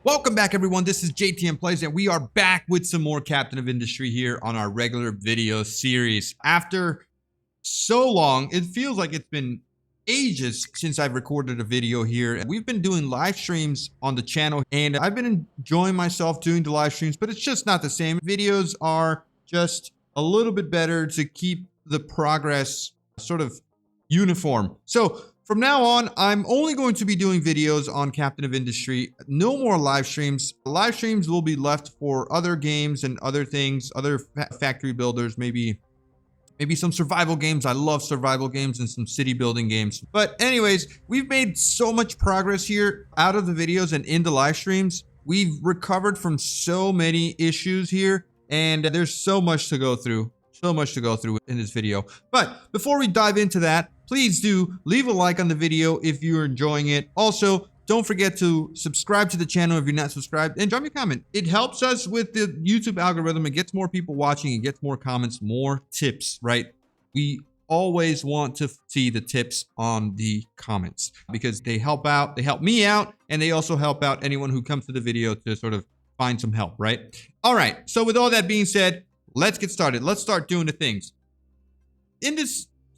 Welcome back, everyone. This is JTM Plays, and we are back with some more Captain of Industry here on our regular video series. After so long, it feels like it's been ages since I've recorded a video here. We've been doing live streams on the channel, and I've been enjoying myself doing the live streams, but it's just not the same. Videos are just a little bit better to keep the progress sort of uniform. So from now on, I'm only going to be doing videos on Captain of Industry. No more live streams. Live streams will be left for other games and other things, other factory builders, maybe some survival games. I love survival games and some city building games. But anyways, we've made so much progress here out of the videos and in the live streams. We've recovered from so many issues here, and there's so much to go through. So much to go through in this video. But before we dive into that, please do leave a like on the video if you're enjoying it. Also, don't forget to subscribe to the channel if you're not subscribed, and drop me a comment. It helps us with the YouTube algorithm. It gets more people watching, it gets more comments, more tips, right? We always want to see the tips on the comments because they help out, they help me out, and they also help out anyone who comes to the video to sort of find some help, right? All right, so with all that being said, let's get started. Let's start doing the things. In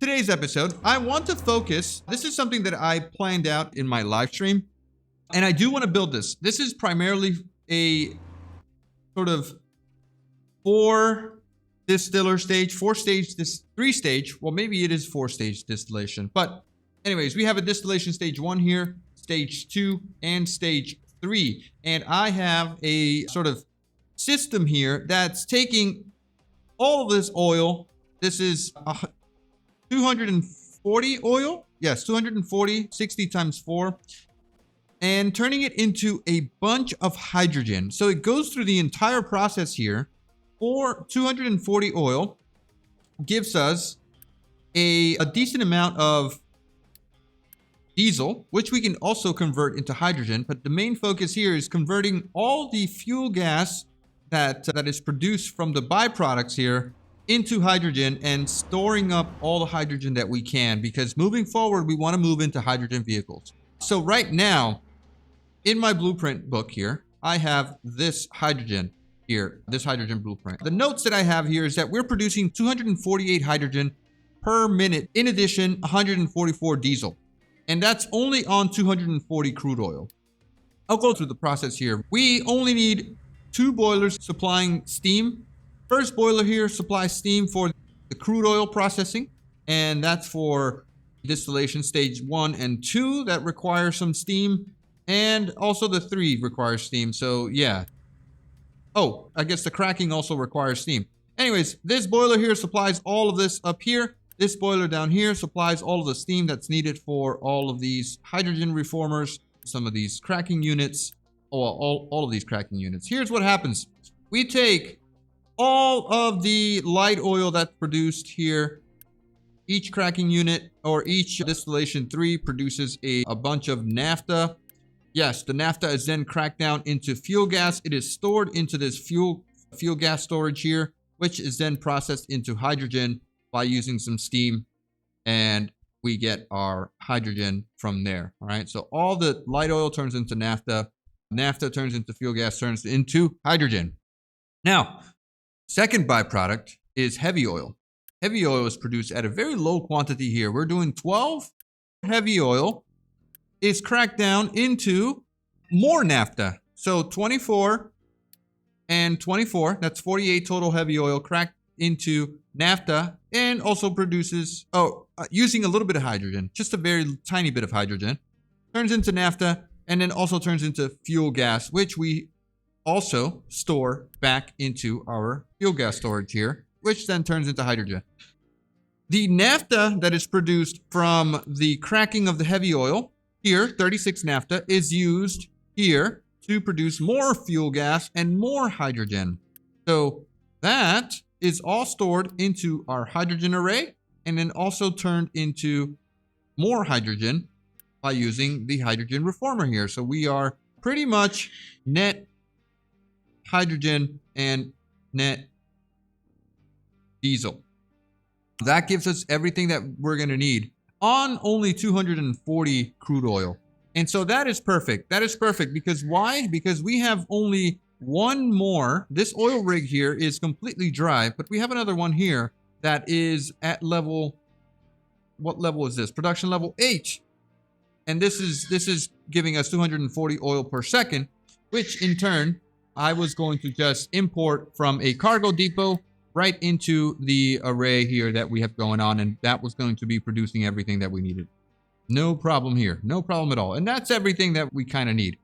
today's episode, I want to focus. This is something that I planned out in my live stream, and I do want to build this. This is primarily a sort of three stage. Well, maybe it is 4-stage distillation. But anyways, we have a distillation stage 1 here, stage 2, and stage 3. And I have a sort of system here that's taking all of this oil. This is 240 oil. Yes, 240, 60 times 4. And turning it into a bunch of hydrogen. So it goes through the entire process here. For 240 oil gives us a decent amount of diesel, which we can also convert into hydrogen. But the main focus here is converting all the fuel gas that is produced from the byproducts here into hydrogen and storing up all the hydrogen that we can, because moving forward, we want to move into hydrogen vehicles. So right now, in my blueprint book here, I have this hydrogen here, this hydrogen blueprint. The notes that I have here is that we're producing 248 hydrogen per minute. In addition, 144 diesel. And that's only on 240 crude oil. I'll go through the process here. We only need 2 boilers supplying steam. First boiler here supplies steam for the crude oil processing, and that's for distillation stage 1 and 2 that require some steam, and also the 3 requires steam. So yeah. Oh, I guess the cracking also requires steam. Anyways, this boiler here supplies all of this up here. This boiler down here supplies all of the steam that's needed for all of these hydrogen reformers, some of these cracking units. All of these cracking units. Here's what happens. We take all of the light oil that's produced here. Each cracking unit or each distillation 3 produces a bunch of naphtha. Yes, the naphtha is then cracked down into fuel gas. It is stored into this fuel gas storage here, which is then processed into hydrogen by using some steam, and we get our hydrogen from there. All right, so all the light oil turns into naphtha. Naphtha turns into fuel gas, turns into hydrogen. Now, second byproduct is heavy oil. Heavy oil is produced at a very low quantity here. We're doing 12 heavy oil is cracked down into more naphtha. So 24 and 24, that's 48 total heavy oil cracked into naphtha, and also produces, using a little bit of hydrogen, just a very tiny bit of hydrogen, turns into naphtha, and then also turns into fuel gas, which we also store back into our fuel gas storage here, which then turns into hydrogen. The naphtha that is produced from the cracking of the heavy oil, here, 36 naphtha, is used here to produce more fuel gas and more hydrogen. So that is all stored into our hydrogen array, and then also turned into more hydrogen by using the hydrogen reformer here. So we are pretty much net hydrogen and net diesel. That gives us everything that we're going to need on only 240 crude oil. And so that is perfect. That is perfect because why? Because we have only one more. This oil rig here is completely dry, but we have another one here that is at level. What level is this? Production level 8. And this is giving us 240 oil per second, which in turn, I was going to just import from a cargo depot right into the array here that we have going on, and that was going to be producing everything that we needed. No problem here. No problem at all. And that's everything that we kind of need.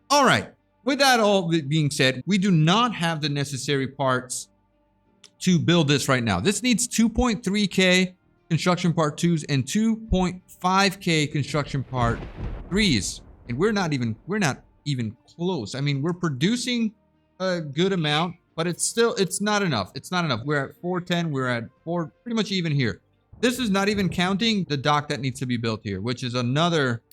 All right. With that all being said, we do not have the necessary parts to build this right now. This needs 2.3K construction part 2s and 2.5K construction part 3s. And we're not even close. I mean, we're producing a good amount, but it's not enough. It's not enough. We're at 410. We're at 4, pretty much even here. This is not even counting the dock that needs to be built here, which is another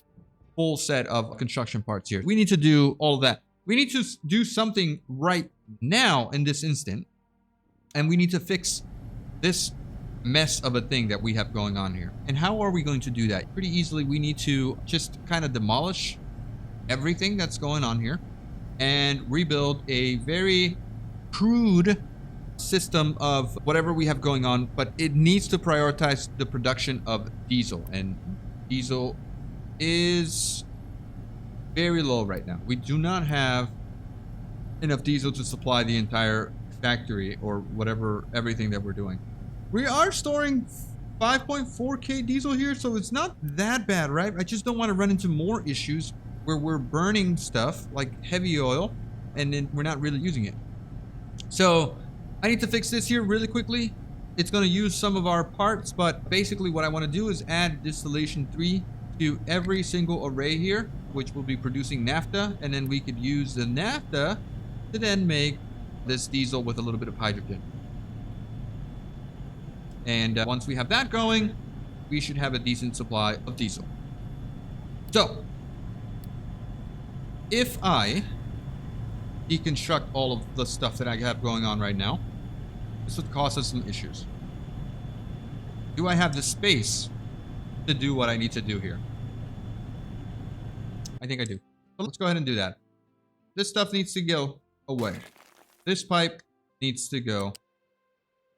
full set of construction parts here. We need to do all of that. We need to do something right now in this instant. And we need to fix this mess of a thing that we have going on here. And how are we going to do that? Pretty easily, we need to just kind of demolish everything that's going on here and rebuild a very crude system of whatever we have going on, but it needs to prioritize the production of diesel, and diesel is very low right now. We do not have enough diesel to supply the entire factory or whatever, everything that we're doing. We are storing 5.4K diesel here, so it's not that bad, right? I just don't want to run into more issues where we're burning stuff like heavy oil and then we're not really using it. So I need to fix this here really quickly. It's going to use some of our parts, but basically what I want to do is add Distillation 3 to every single array here, which will be producing naphtha, and then we could use the naphtha to then make this diesel with a little bit of hydrogen. And once we have that going, we should have a decent supply of diesel. So if I deconstruct all of the stuff that I have going on right now, this would cause us some issues. Do I have the space to do what I need to do here? I think I do. So let's go ahead and do that. This stuff needs to go away. This pipe needs to go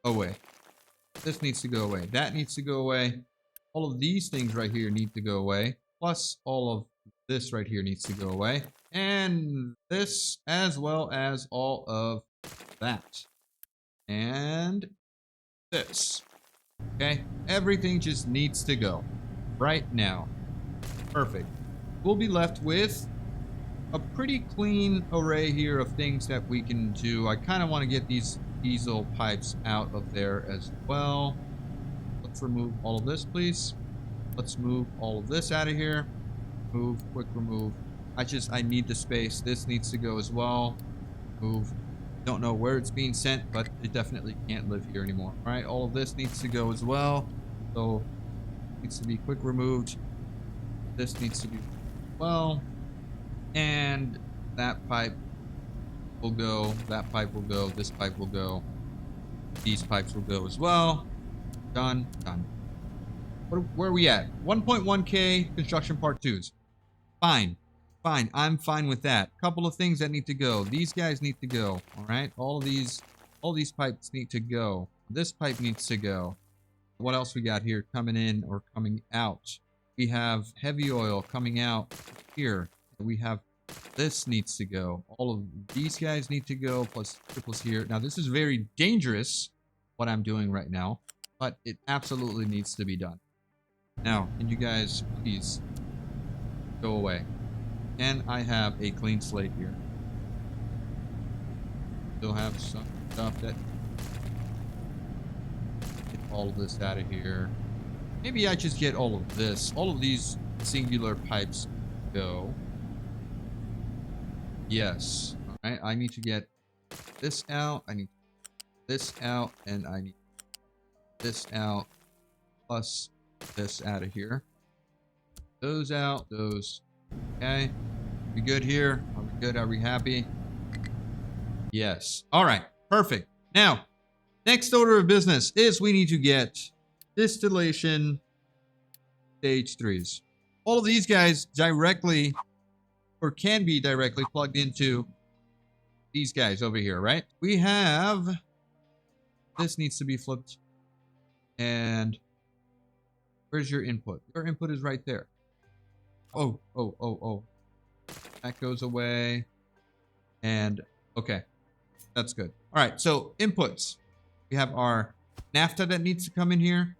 away. This needs to go away. That needs to go away. All of these things right here need to go away. Plus all of this right here needs to go away. And this, as well as all of that. And this. Okay? Everything just needs to go right now. Perfect. We'll be left with a pretty clean array here of things that we can do. I kind of want to get these diesel pipes out of there as well. Let's remove all of this, please. Let's move all of this out of here. Move, quick remove. I need the space. This needs to go as well. Move. Don't know where it's being sent, but it definitely can't live here anymore. All right, all of this needs to go as well. So it needs to be quick removed. This needs to be well. And that pipe will go. That pipe will go. This pipe will go. These pipes will go as well. Done. Done. Where are we at? 1.1K construction part 2s. Fine. Fine. I'm fine with that. Couple of things that need to go. These guys need to go. All right. All these pipes need to go. This pipe needs to go. What else we got here coming in or coming out? We have heavy oil coming out here. We have this needs to go. All of these guys need to go, plus triples here. Now, this is very dangerous, what I'm doing right now, but it absolutely needs to be done. Now, can you guys please go away? And I have a clean slate here. Still have some stuff that... Get all of this out of here. Maybe I just get all of this. All of these singular pipes go. Yes. All right. I need to get this out. I need this out. And I need this out. Plus this out of here. Those out. Those. Okay. Are we good here? Are we good? Are we happy? Yes. All right. Perfect. Now, next order of business is we need to get Distillation stage 3s. all of these guys directly, or can be directly plugged into these guys over here, right? We have, this needs to be flipped. And where's your input? Your input is right there. Oh. That goes away. And okay, that's good. All right, so inputs. We have our naphtha that needs to come in here.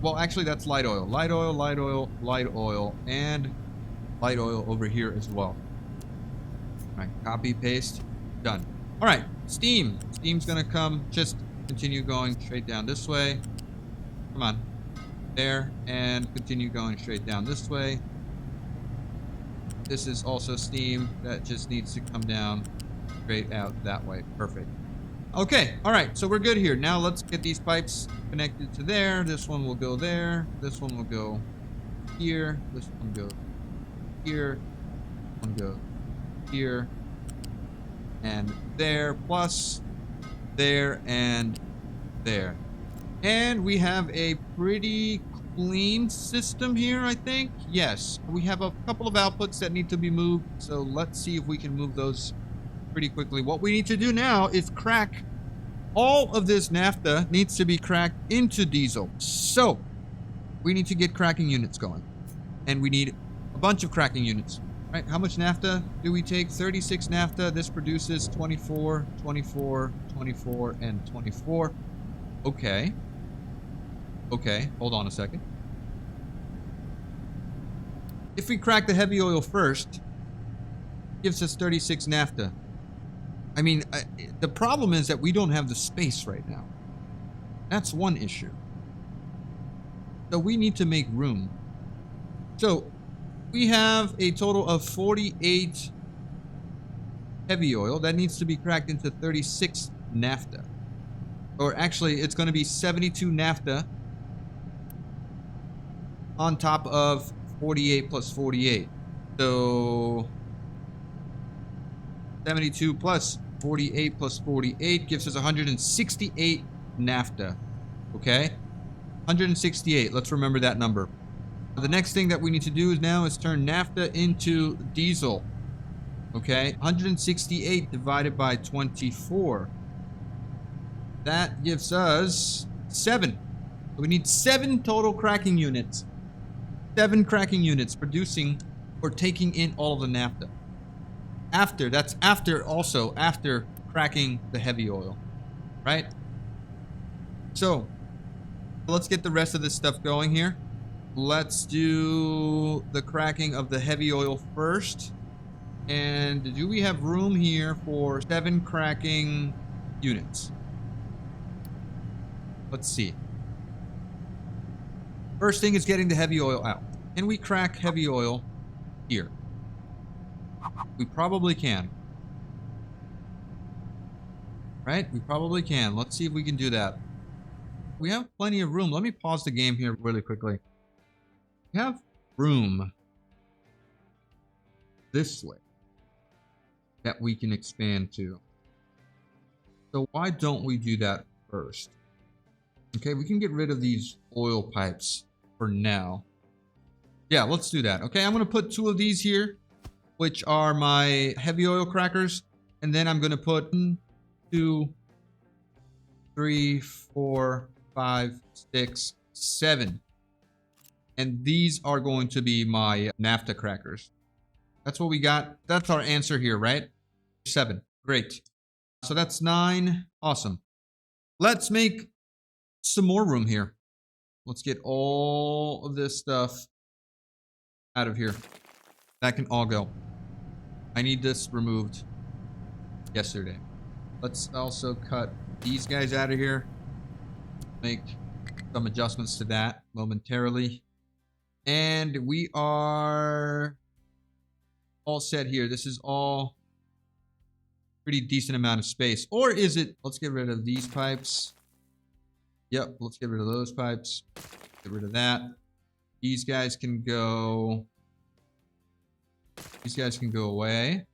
Well, actually, that's light oil. Light oil, light oil, light oil, and light oil over here as well. All right, copy, paste, done. All right, steam. Steam's gonna come, just continue going straight down this way. Come on. There, and continue going straight down this way. This is also steam that just needs to come down straight out that way. Perfect. Okay, all right, so we're good here. Now let's get these pipes connected to there. This one will go there. This one will go here. This one goes here. This one goes here. And there, plus there and there. And we have a pretty clean system here, I think. Yes, we have a couple of outputs that need to be moved. So let's see if we can move those pretty quickly. What we need to do now is crack all of this naphtha needs to be cracked into diesel. So we need to get cracking units going. And we need a bunch of cracking units. Right? How much naphtha do we take? 36 naphtha. This produces 24, 24, 24, and 24. Okay. Okay, hold on a second. If we crack the heavy oil first, it gives us 36 naphtha. I mean, the problem is that we don't have the space right now. That's one issue. So we need to make room. So we have a total of 48 heavy oil that needs to be cracked into 36 naphtha. Or actually, it's going to be 72 naphtha on top of 48 plus 48. So 72 plus 48 plus 48 gives us 168 naphtha. Okay? 168. Let's remember that number. The next thing that we need to do now is turn naphtha into diesel. Okay? 168 divided by 24. That gives us 7. We need 7 total cracking units. 7 cracking units producing or taking in all of the naphtha. That's after cracking the heavy oil, right? So let's get the rest of this stuff going here. Let's do the cracking of the heavy oil first. And do we have room here for 7 cracking units? Let's see. First thing is getting the heavy oil out. Can we crack heavy oil here? We probably can. Right? We probably can. Let's see if we can do that. We have plenty of room. Let me pause the game here really quickly. We have room this way that we can expand to. So why don't we do that first? Okay, we can get rid of these oil pipes for now. Yeah, let's do that. Okay, I'm going to put 2 of these here, which are my heavy oil crackers. And then I'm going to put 1, 2, 3, 4, 5, 6, 7. And these are going to be my naphtha crackers. That's what we got. That's our answer here, right? 7. Great. So that's 9. Awesome. Let's make some more room here. Let's get all of this stuff out of here. That can all go. I need this removed yesterday. Let's also cut these guys out of here. Make some adjustments to that momentarily. And we are all set here. This is all pretty decent amount of space. Or is it? Let's get rid of these pipes. Yep, let's get rid of those pipes. Get rid of that. These guys can go. These guys can go away.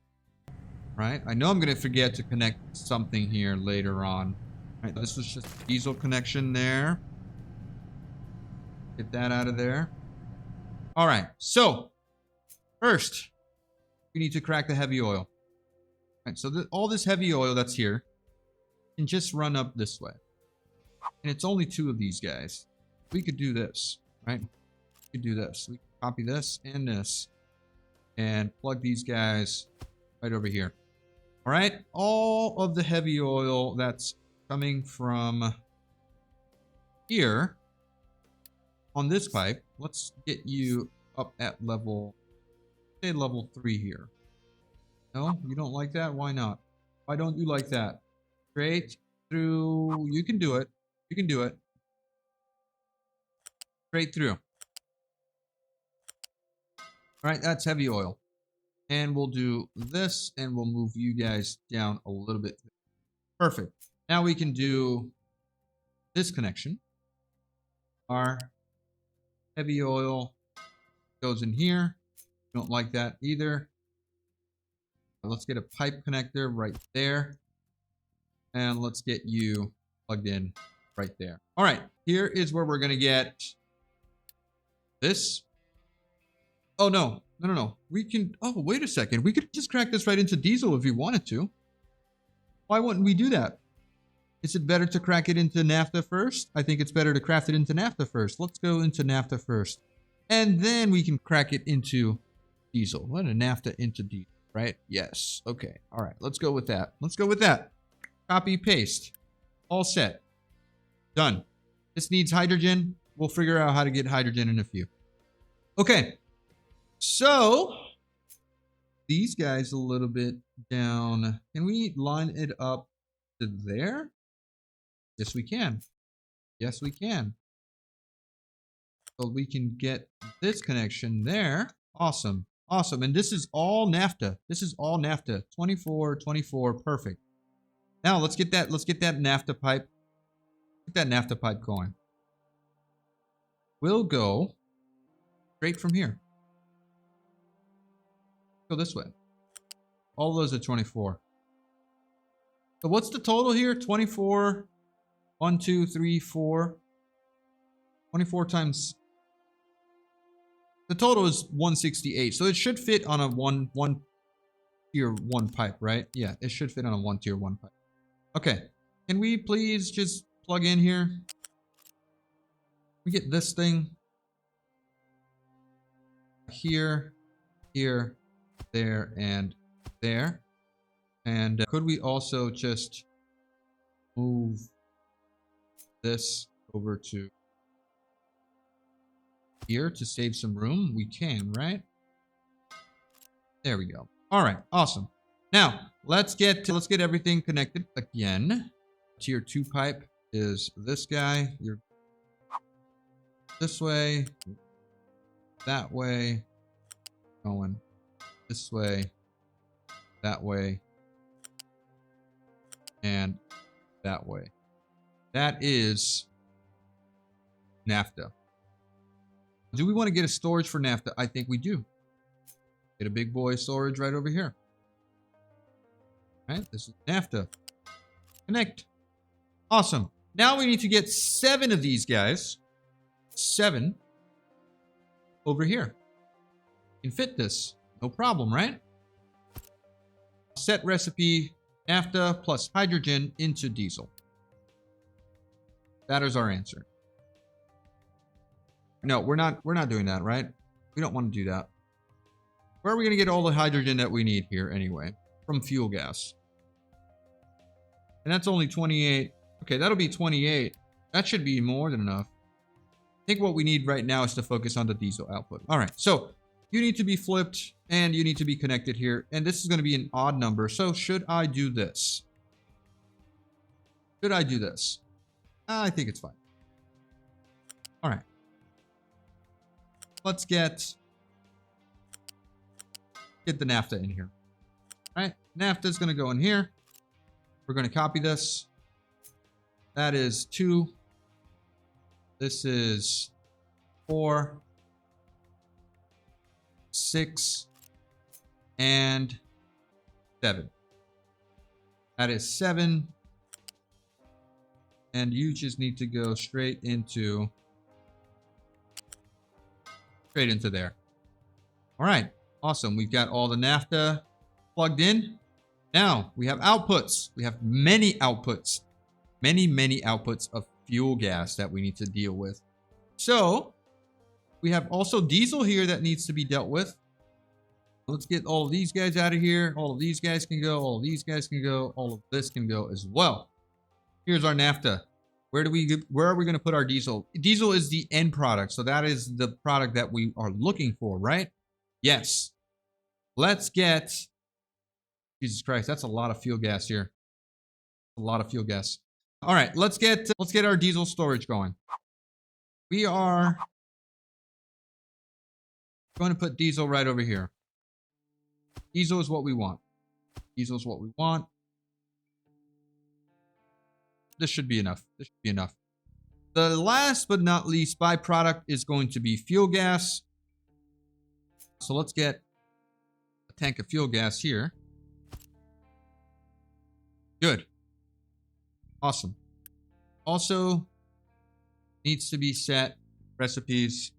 Right? I know I'm going to forget to connect something here later on. Right, this was just a diesel connection there. Get that out of there. All right. So first, we need to crack the heavy oil. All right. So all this heavy oil that's here can just run up this way. And it's only 2 of these guys. We could do this, right? We could do this. We can copy this and this and plug these guys right over here. All right. All of the heavy oil that's coming from here on this pipe, let's get you up at level, say level 3 here. No, you don't like that? Why not? Why don't you like that? Straight through. You can do it. You can do it. Straight through. All right, that's heavy oil. And we'll do this, and we'll move you guys down a little bit. Perfect. Now we can do this connection. Our heavy oil goes in here. Don't like that either. Let's get a pipe connector right there. And let's get you plugged in right there. All right, here is where we're going to get this. Oh, no. No. We can, oh, wait a second. We could just crack this right into diesel if we wanted to. Why wouldn't we do that? Is it better to crack it into naphtha first? I think it's better to craft it into naphtha first. Let's go into naphtha first. And then we can crack it into diesel. What a naphtha into diesel, right? Yes. Okay. All right. Let's go with that. Let's go with that. Copy, paste. All set. Done. This needs hydrogen. We'll figure out how to get hydrogen in a few. Okay. So these guys a little bit down. Can we line it up to there? Yes, we can. Yes, we can. So we can get this connection there. Awesome. Awesome. And this is all naphtha. This is all naphtha. 24, 24. Perfect. Now let's get that naphtha pipe. Get that naphtha pipe going. We'll go straight from here. Go this way. All those are 24. So what's the total here? 24. 1, 2, 3, 4. 24 times. The total is 168. So it should fit on a one tier 1 pipe, right? Yeah, it should fit on a 1 tier 1 pipe. Okay. Can we please just plug in here? We get this thing here, here, there, and there. And could we also just move this over to here to save some room? We can, right? There we go. All right, awesome. Now let's get everything connected again. Tier 2 pipe is this guy. You're this way, that way, going this way, that way, and that way. That is naphtha. Do we want to get a storage for naphtha? I think we do. Get a big boy storage right over here. All right, this is naphtha. Connect. Awesome. Now we need to get 7 of these guys. 7 over here. You can fit this. No problem, right? Set recipe, naphtha plus hydrogen into diesel. That is our answer. No, we're not doing that, right? We don't want to do that. Where are we going to get all the hydrogen that we need here anyway? From fuel gas. And that's only 28. Okay, that'll be 28. That should be more than enough. I think what we need right now is to focus on the diesel output. All right, so you need to be flipped and you need to be connected here. And this is going to be an odd number. So should I do this? Should I do this? I think it's fine. All right. Let's get the naphtha in here. All right, naphtha is going to go in here. We're going to copy this. That is 2. This is 4, 6, and 7. That is 7. And you just need to go straight into straight into there. All right, awesome. We've got all the naphtha plugged in. Now we have outputs. We have many outputs, many outputs of fuel gas that we need to deal with. So we have also diesel here that needs to be dealt with. Let's get all of these guys out of here. All of these guys can go. All of these guys can go. All of this can go as well. Here's our naphtha. Where are we going to put our diesel? Diesel is the end product. So that is the product that we are looking for, right? Yes. Let's get, Jesus Christ, that's a lot of fuel gas here. A lot of fuel gas. All right, let's get our diesel storage going. We are going to put diesel right over here. Diesel is what we want. Diesel is what we want. This should be enough. This should be enough. The last but not least byproduct is going to be fuel gas. So let's get a tank of fuel gas here. Good. Awesome. Also needs to be set. Recipes.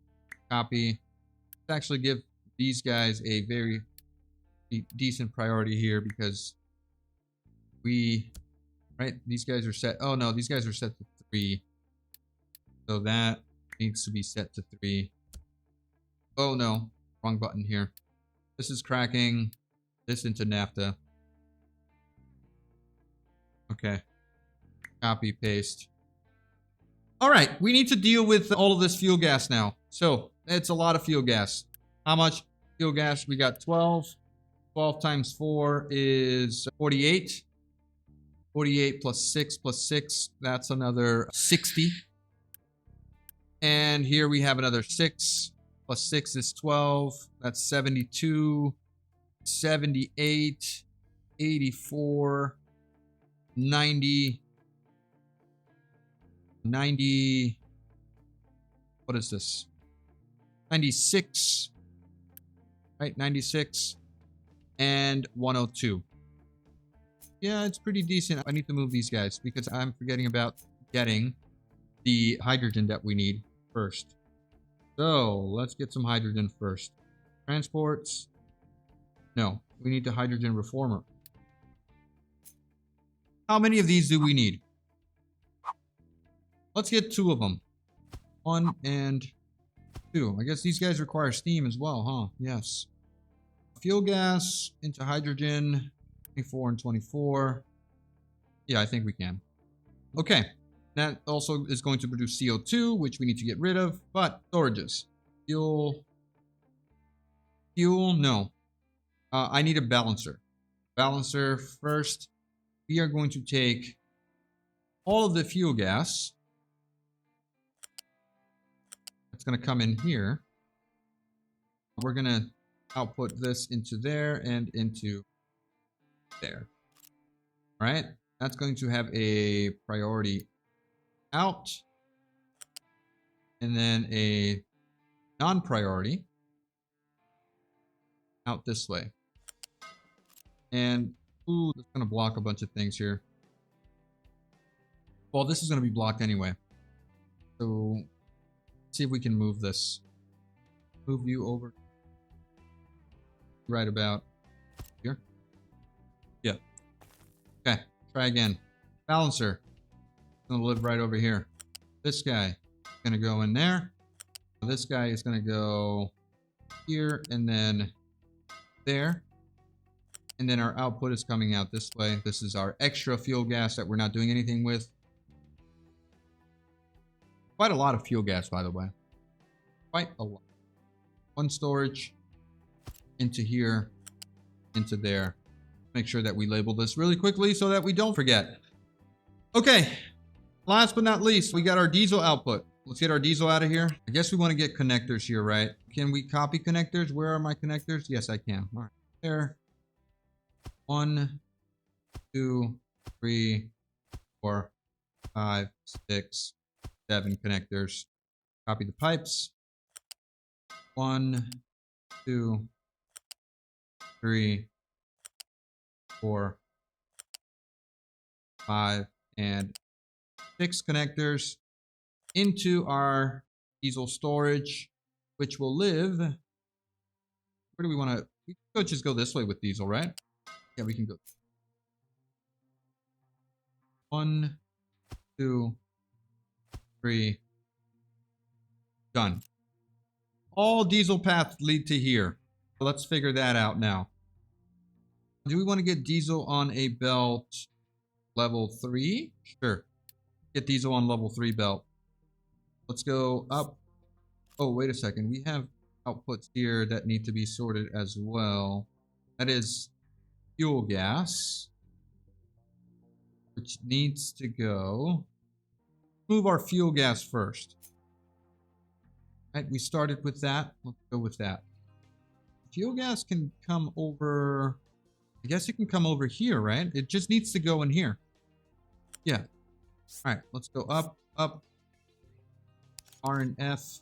Copy. Let's actually give these guys a very decent priority here because right, these guys are set. Oh no, these guys are set to 3. So that needs to be set to 3. Oh no, wrong button here. This is cracking this into naphtha. Okay. Copy, paste. All right, we need to deal with all of this fuel gas now. So it's a lot of fuel gas. How much fuel gas? We got 12. 12 times 4 is 48. 48 plus 6 plus 6, that's another 60. And here we have another 6. Plus 6 is 12. That's 72. 78. 84. 90. 90. What is this? 96. Right, 96. And 102. Yeah, it's pretty decent. I need to move these guys because I'm forgetting about getting the hydrogen that we need first. So let's get some hydrogen first. Transports. No, we need the hydrogen reformer. How many of these do we need? Let's get 2 of them. 1 and 2. I guess these guys require steam as well, huh? Yes. Fuel gas into hydrogen. 24 and 24. Yeah, I think we can. Okay. That also is going to produce CO2, which we need to get rid of. But storages. Fuel. Fuel, no. I need a balancer. Balancer first. We are going to take all of the fuel gas. It's going to come in here. We're going to output this into there and into there. All right, that's going to have a priority out and then a non-priority out this way. And ooh, that's going to block a bunch of things here. Well, this is going to be blocked anyway. So let's see if we can move this. Move you over right about here. Yeah. Okay, try again. Balancer. Gonna live right over here. This guy is gonna go in there. This guy is gonna go here and then there. And then our output is coming out this way. This is our extra fuel gas that we're not doing anything with. Quite a lot of fuel gas, by the way. Quite a lot. 1 storage into here, into there. Make sure that we label this really quickly so that we don't forget. Okay, last but not least, we got our diesel output. Let's get our diesel out of here. I guess we want to get connectors here, right? Can we copy connectors? Where are my connectors? Yes, I can. All right, there. 1, 2, 3, 4, 5, 6, 7 connectors. Copy the pipes. 1, 2, 3, 4, 5, and 6 connectors into our diesel storage. which will live. Where do we want to? We can just go this way with diesel, right? Yeah, we can go. 1, 2, 3. Done. All diesel paths lead to here. Let's figure that out now. Do we want to get diesel on a belt level 3? Sure. Get diesel on level 3 belt. Let's go up. Oh, wait a second. We have outputs here that need to be sorted as well. That is fuel gas, which needs to go. Move our fuel gas first. Right, we started with that. Let's go with that. Fuel gas can come over. I guess it can come over here, right? It just needs to go in here. Yeah. All right, let's go up, up. R and F.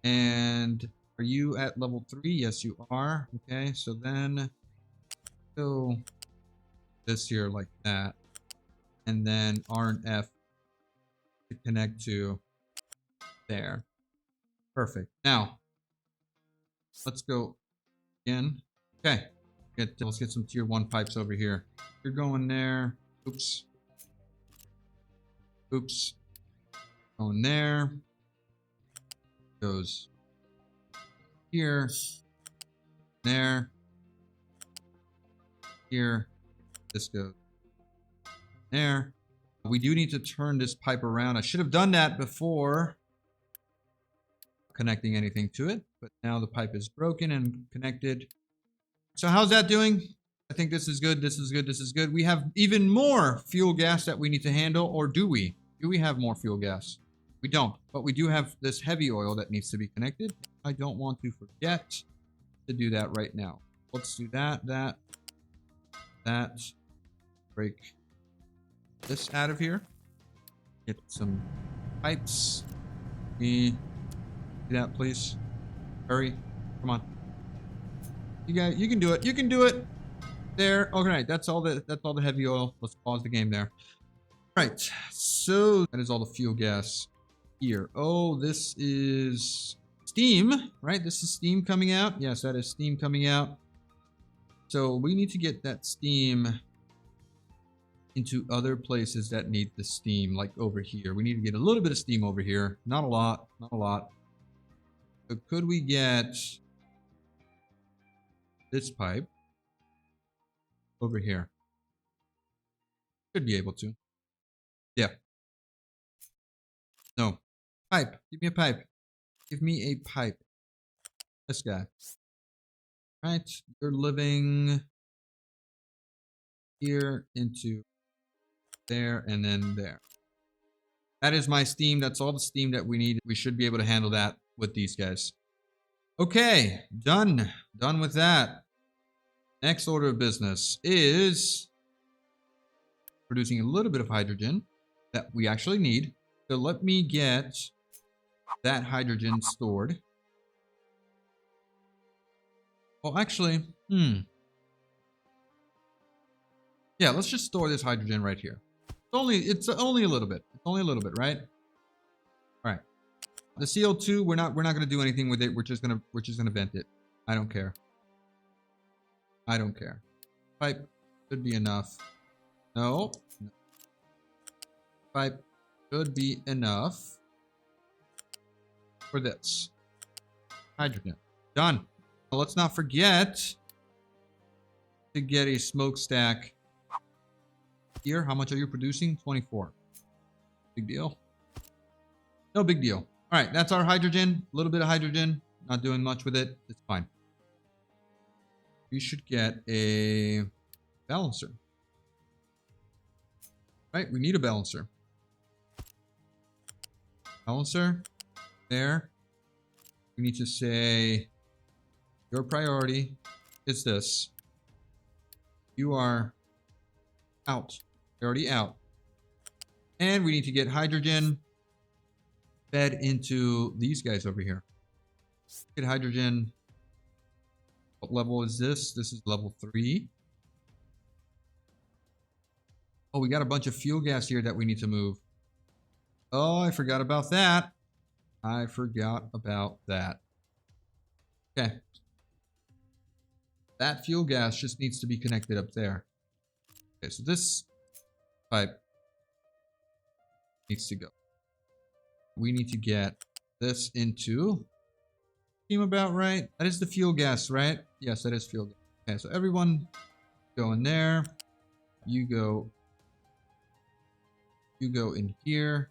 And are you at level 3? Yes, you are. Okay, so then go this here like that. And then R and F to connect to there. Perfect. Now, let's go again. Okay. Let's get some tier 1 pipes over here. You're going there. Oops. Oops. Going there. Goes here. There. Here. This goes there. We do need to turn this pipe around. I should have done that before connecting anything to it, but now the pipe is broken and connected. So how's that doing? I think this is good. This is good. This is good. We have even more fuel gas that we need to handle, or do we? Do we have more fuel gas? We don't, but we do have this heavy oil that needs to be connected. I don't want to forget to do that right now. Let's do that, that. Break this out of here. Get some pipes. Do that, please. Hurry. Come on. You guys, you can do it. You can do it. There. Okay, that's all the heavy oil. Let's pause the game there. All right. So that is all the fuel gas here. Oh, this is steam, right? This is steam coming out. Yes, that is steam coming out. So we need to get that steam into other places that need the steam, like over here. We need to get a little bit of steam over here. Not a lot. Not a lot. So could we get this pipe over here? Should be able to. Yeah. No. Pipe. Give me a pipe. Give me a pipe. This guy. Right. You're living here into there and then there. That is my steam. That's all the steam that we need. We should be able to handle that with these guys. Okay. Done. Done with that. Next order of business is producing a little bit of hydrogen that we actually need. So let me get that hydrogen stored. Well, actually, yeah, let's just store this hydrogen right here. It's only a little bit. It's only a little bit, right? All right. The CO2, we're not going to do anything with it. We're just going to vent it. I don't care. I don't care. Pipe should be enough. No. Pipe should be enough for this. Hydrogen. Done. Well, let's not forget to get a smokestack here. How much are you producing? 24. Big deal. No big deal. All right, that's our hydrogen. A little bit of hydrogen. Not doing much with it. It's fine. We should get a balancer. Right, we need a balancer. Balancer. There. We need to say your priority is this. You are out. You're already out. And we need to get hydrogen fed into these guys over here. Get hydrogen. What level is this? This is level 3. Oh, we got a bunch of fuel gas here that we need to move. Oh, I forgot about that. I forgot about that. Okay. That fuel gas just needs to be connected up there. Okay, so this pipe needs to go. We need to get this into... Seem about right? That is the fuel gas, right? Yes, that is fuel gas. Okay, so everyone go in there. You go in here.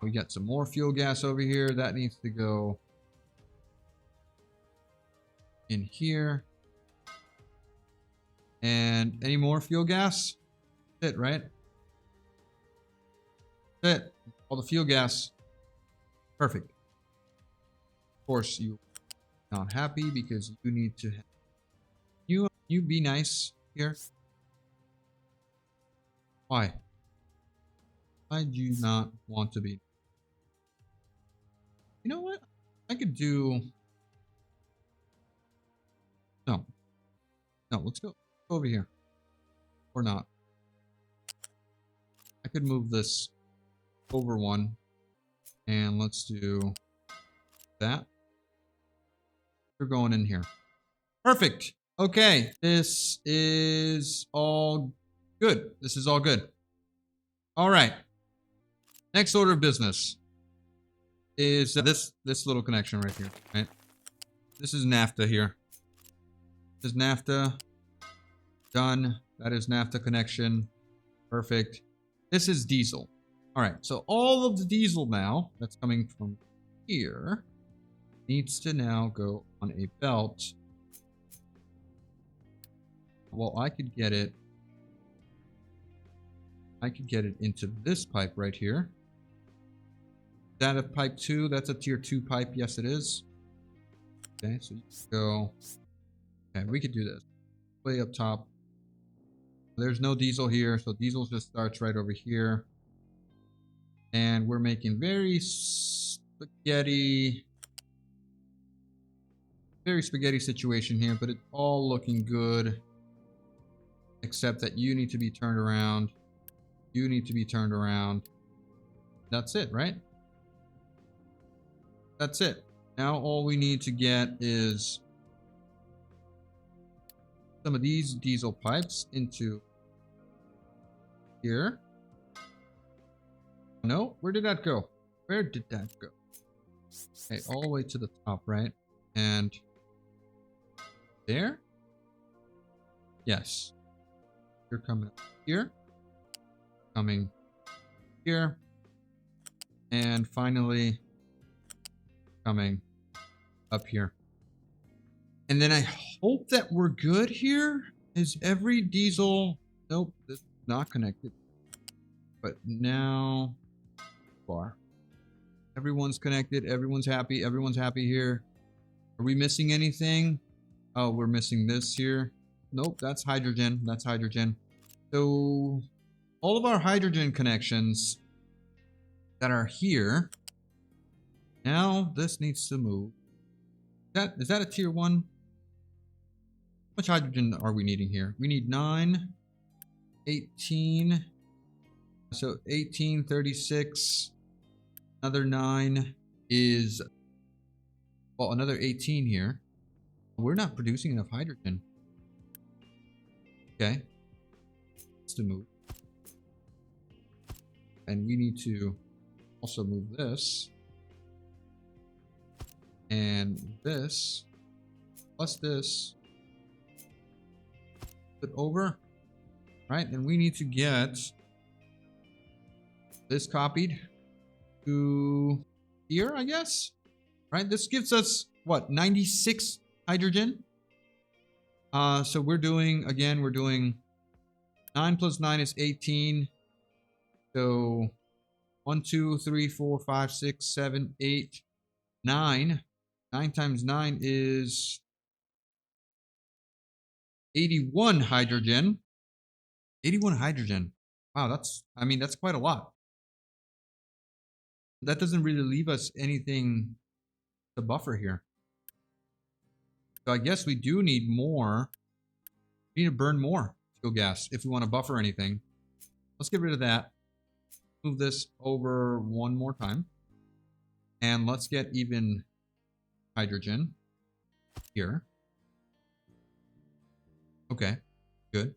We got some more fuel gas over here. That needs to go in here. And any more fuel gas? That's it, right? That's it. All the fuel gas. Perfect. Of course, you're not happy because you need to... You be nice here. Why? Why do you not want to be? You know what? I could do... No. No, let's go over here. Or not. I could move this over one. And let's do that. We're going in here. Perfect. Okay. This is all good. This is all good. All right. Next order of business is this little connection right here, right? This is NAFTA here. This is NAFTA. Done. That is NAFTA connection. Perfect. This is diesel. All right. So all of the diesel now that's coming from here needs to now go on a belt. Well, I could get it into this pipe right here. Is that a pipe 2? That's a tier 2 pipe. Yes, it is. Okay, so you go. Okay, we could do this. Way up top. There's no diesel here, so diesel just starts right over here. And we're making very spaghetti situation here, but it's all looking good. Except that you need to be turned around. You need to be turned around. That's it, right? That's it. Now all we need to get is some of these diesel pipes into here. No, where did that go? Where did that go? Okay, all the way to the top, right? And there? Yes. You're coming up here. Coming here. And finally coming up here. And then I hope that we're good here. Is every diesel... Nope, this is not connected. But now... Far. Everyone's connected. Everyone's happy. Everyone's happy here. Are we missing anything? Oh, we're missing this here. Nope, that's hydrogen. That's hydrogen. So all of our hydrogen connections that are here. Now this needs to move. Is that a tier 1? How much hydrogen are we needing here? We need 9, 18. So 18, 36. Another 9 is, well, another 18 here. We're not producing enough hydrogen. Okay. Let's to move. And we need to also move this. And this. Plus this. Put over. Right? And we need to get this copied to here, I guess. Right? This gives us, what, 96 hydrogen? So we're doing, again, we're doing 9 plus 9 is 18. So 1, 2, 3, 4, 5, 6, 7, 8, 9. 9 times 9 is 81 hydrogen. 81 hydrogen. Wow, that's quite a lot. That doesn't really leave us anything to buffer here. So I guess we do need more. We need to burn more fuel gas if we want to buffer anything. Let's get rid of that. Move this over one more time. And let's get even hydrogen. here. Okay, good.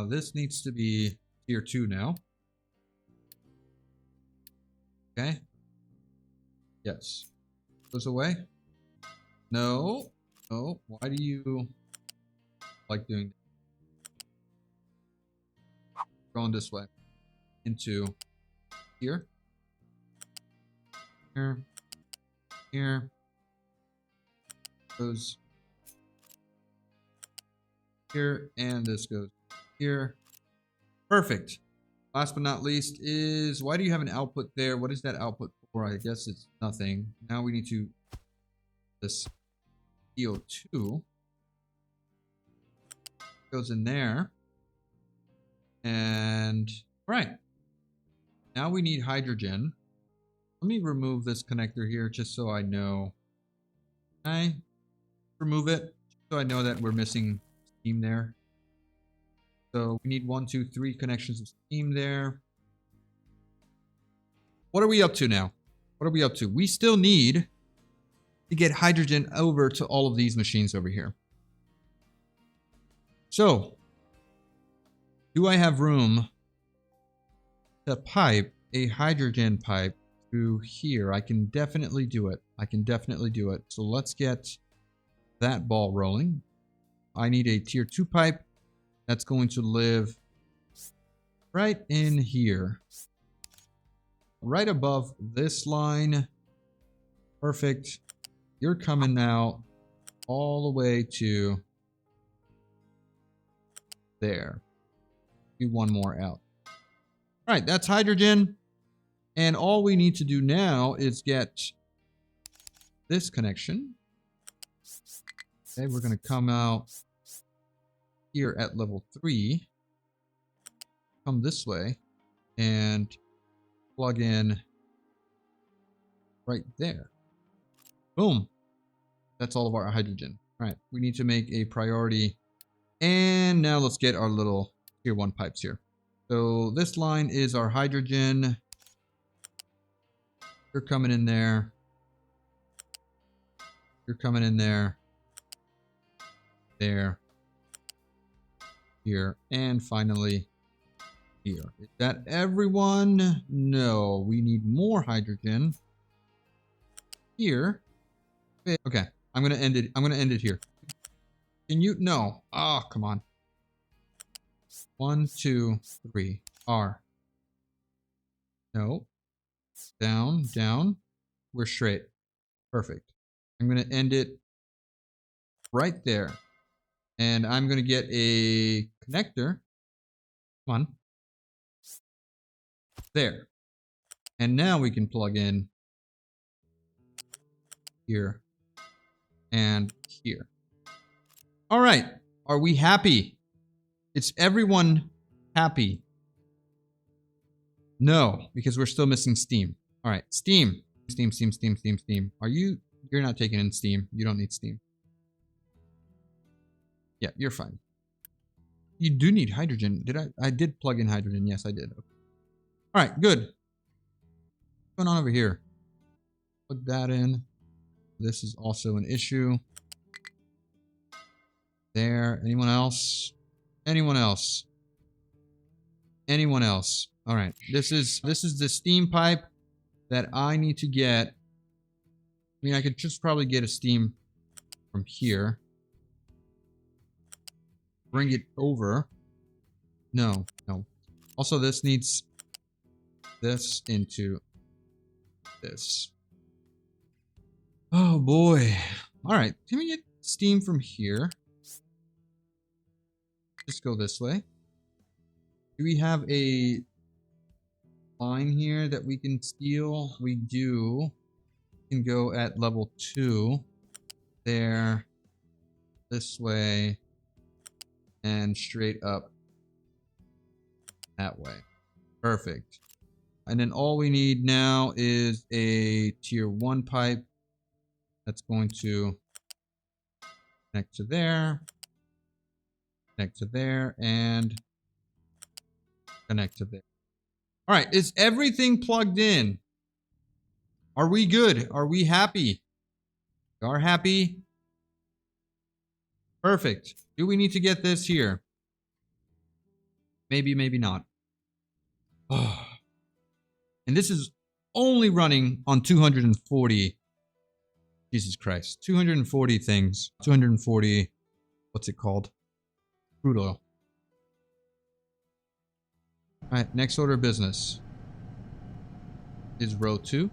This needs to be tier 2 now. Okay. Yes. Goes away. No. No. Why do you like doing that? Going this way. Into here. Here. Here. Goes here. And this goes here. Perfect. Last but not least is, why do you have an output there? What is that output for? I guess it's nothing. Now we need to this CO2 goes in there. And right. Now we need hydrogen. Let me remove this connector here just so I know. Can I remove it so I know that we're missing steam there? So we need 1, 2, 3 connections of steam there. What are we up to now? What are we up to? We still need to get hydrogen over to all of these machines over here. So, do I have room to pipe a hydrogen pipe through here? I can definitely do it. I can definitely do it. So let's get that ball rolling. I need a tier 2 pipe. That's going to live right in here. Right above this line. Perfect. You're coming now all the way to there. Do one more out. All right, that's hydrogen. And all we need to do now is get this connection. Okay, we're going to come out here at level 3, come this way, and plug in right there. Boom. That's all of our hydrogen. All right, we need to make a priority. And now let's get our little tier 1 pipes here. So this line is our hydrogen. You're coming in there. You're coming in there. There. Here, and finally here. Is that everyone? No, we need more hydrogen here. Okay, I'm gonna end it. I'm gonna end it here. Can you? No. Oh, come on. 1, 2, 3. R. No. Down, down. We're straight. Perfect. I'm gonna end it right there. And I'm going to get a connector. Come on. There. And now we can plug in here and here. All right. Are we happy? Is everyone happy? No, because we're still missing steam. All right. Steam. Steam, steam, steam, steam, steam. You're not taking in steam. You don't need steam. Yeah, you're fine. You do need hydrogen. I did plug in hydrogen. Yes, I did. Okay. All right, good. What's going on over here? Plug that in. This is also an issue. There. Anyone else? Anyone else? Anyone else? All right. This is the steam pipe that I need to get. I mean, I could just probably get a steam from here. Bring it over. No, no. Also, this needs this into this. Oh boy. All right. Can we get steam from here? Just go this way. Do we have a line here that we can steal? We do. We can go at level 2. There. This way. And straight up that way. Perfect. And then all we need now is a tier 1 pipe that's going to connect to there, connect to there, and connect to there. All right, is everything plugged in? Are we good? Are we happy? We are happy. Perfect. Do we need to get this here? Maybe, maybe not. Oh. And this is only running on 240. Jesus Christ. 240 things. 240. What's it called? Crude oil. Alright, next order of business is row 2.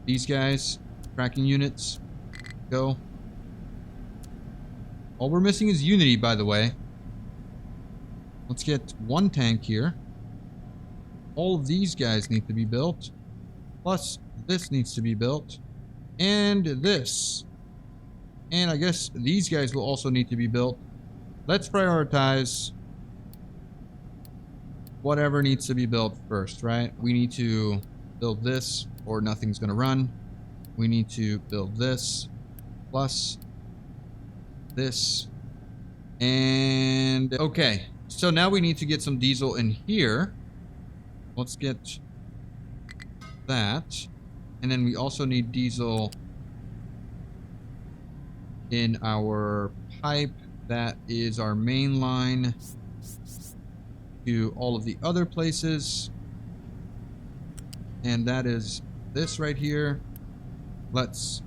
These guys, tracking units, go. All we're missing is Unity, by the way. Let's get 1 tank here. All of these guys need to be built. Plus, this needs to be built. And this. And I guess these guys will also need to be built. Let's prioritize whatever needs to be built first, right? We need to build this or nothing's going to run. We need to build this plus this. And okay. So now we need to get some diesel in here. Let's get that. And then we also need diesel in our pipe. That is our main line to all of the other places. And that is this right here. Let's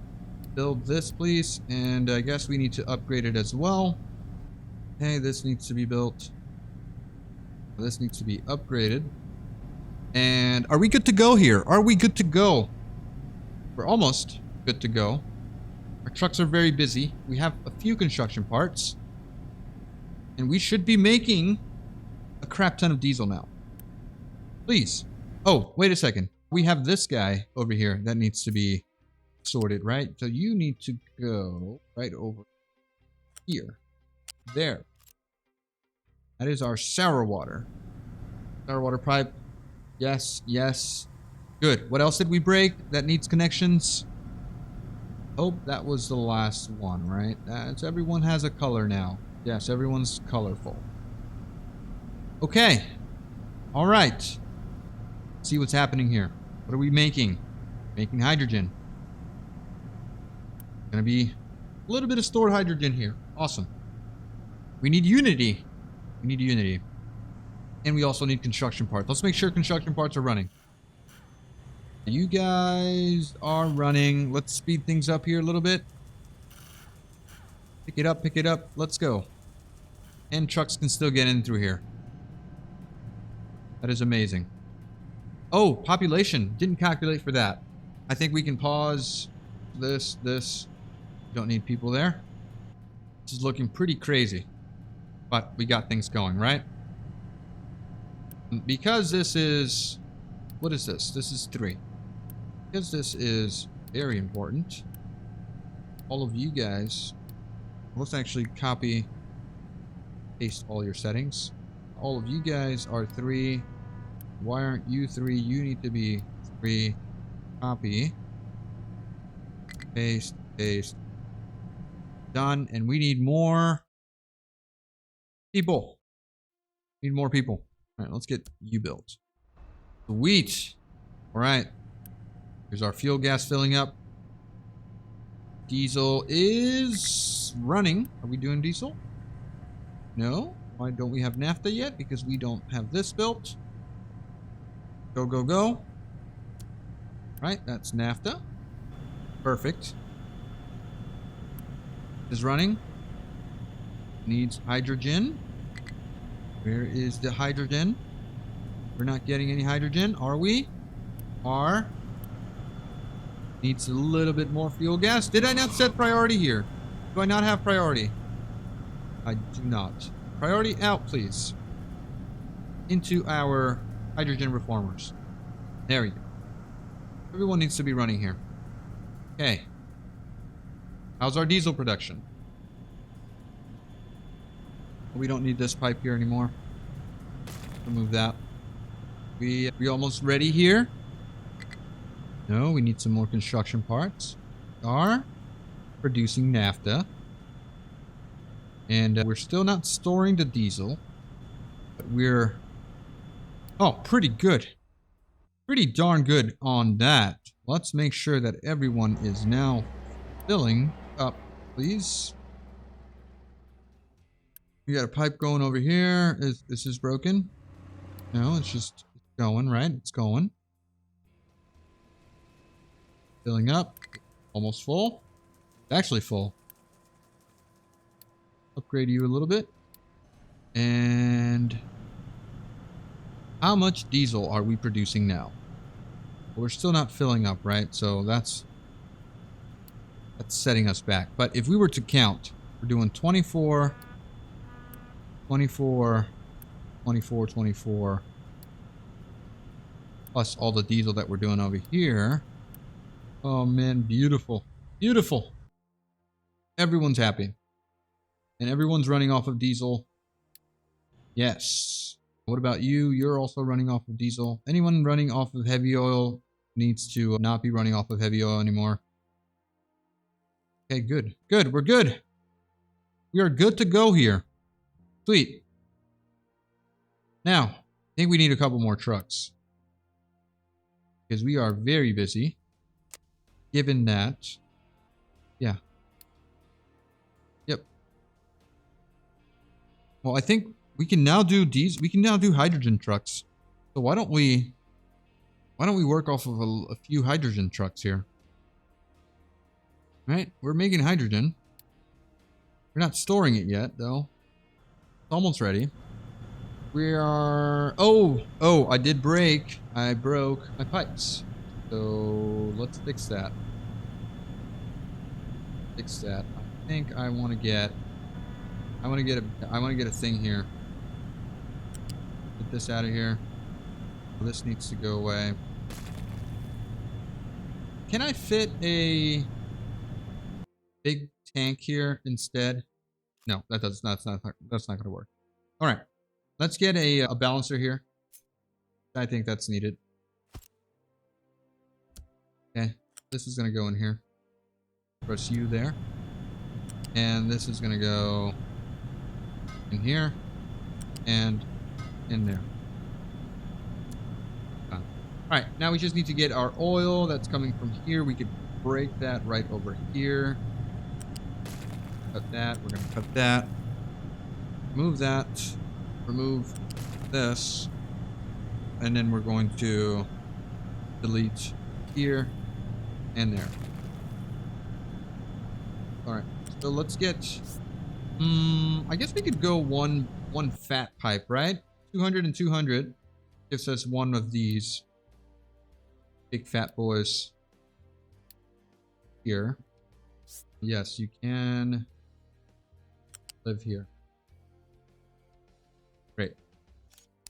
build this, please. And I guess we need to upgrade it as well. Hey, this needs to be built. This needs to be upgraded. And are we good to go here? Are we good to go? We're almost good to go. Our trucks are very busy. We have a few construction parts. And we should be making a crap ton of diesel now. Please. Oh, wait a second. We have this guy over here that needs to be sorted, right? So you need to go right over here. There. That is our sour water. Sour water pipe. Yes, yes. Good. What else did we break that needs connections? Oh, that was the last one, right? That's everyone has a color now. Yes, everyone's colorful. Okay. All right. See what's happening here. What are we making? Making hydrogen. Gonna be a little bit of stored hydrogen here. Awesome. We need Unity. We need Unity. And we also need construction parts. Let's make sure construction parts are running. You guys are running. Let's speed things up here a little bit. Pick it up, pick it up. Let's go. And trucks can still get in through here. That is amazing. Oh, population. Didn't calculate for that. I think we can pause this. Don't need people there. This is looking pretty crazy. But we got things going, right? Because this is... What is this? This is 3. Because this is very important. All of you guys... Let's actually copy... Paste all your settings. All of you guys are 3. Why aren't you 3? You need to be 3. Copy. Paste. Paste. Done. And we need more... people. Need more people. Alright, let's get you built. Sweet. Alright. Here's our fuel gas filling up. Diesel is running. Are we doing diesel? No. Why don't we have naphtha yet? Because we don't have this built. Go, go, go. Right, that's naphtha. Perfect. Is running. Needs hydrogen. Where is the hydrogen? We're not getting any hydrogen, are we? Needs a little bit more fuel gas. Did I not set priority here? Do I not have priority? I do not. Priority out, please. Into our hydrogen reformers. There we go. Everyone needs to be running here. Okay. How's our diesel production? We don't need this pipe here anymore. Remove that. We almost ready here? No, we need some more construction parts. We are producing naphtha. And we're still not storing the diesel. But we're... Oh, pretty good. Pretty darn good on that. Let's make sure that everyone is now filling up please. We got a pipe going over here. This is broken? No, it's just going, right? It's going. Filling up. Almost full. It's actually full. Upgrade you a little bit. And how much diesel are we producing now? Well, we're still not filling up, right? So that's setting us back. But if we were to count, we're doing 24, 24, 24, 24, plus all the diesel that we're doing over here. Oh man, beautiful. Beautiful. Everyone's happy. And everyone's running off of diesel. Yes. What about you? You're also running off of diesel. Anyone running off of heavy oil needs to not be running off of heavy oil anymore. Okay, good. Good. We're good. We are good to go here. Sweet. Now, I think we need a couple more trucks. Because we are very busy. Given that. Yeah. Yep. Well, I think we can now do diesel. We can now do hydrogen trucks. So why don't we work off of a few hydrogen trucks here? Right? We're making hydrogen. We're not storing it yet, though. It's almost ready. We are... Oh, I did break. I broke my pipes. So let's fix that. Fix that. I think I want to get a thing here. Get this out of here. This needs to go away. Can I fit a big tank here instead? No, that's not going to work. All right, let's get a balancer here. I think that's needed. Okay, this is going to go in here. Press U there, and this is going to go in here and in there. All right, now we just need to get our oil that's coming from here. We could break that right over here. Cut that. We're going to cut that. Remove that. Remove this. And then we're going to delete here and there. All right. So let's get... I guess we could go one fat pipe, right? 200 and 200 gives us one of these big fat boys here. Yes, you can live here. Great.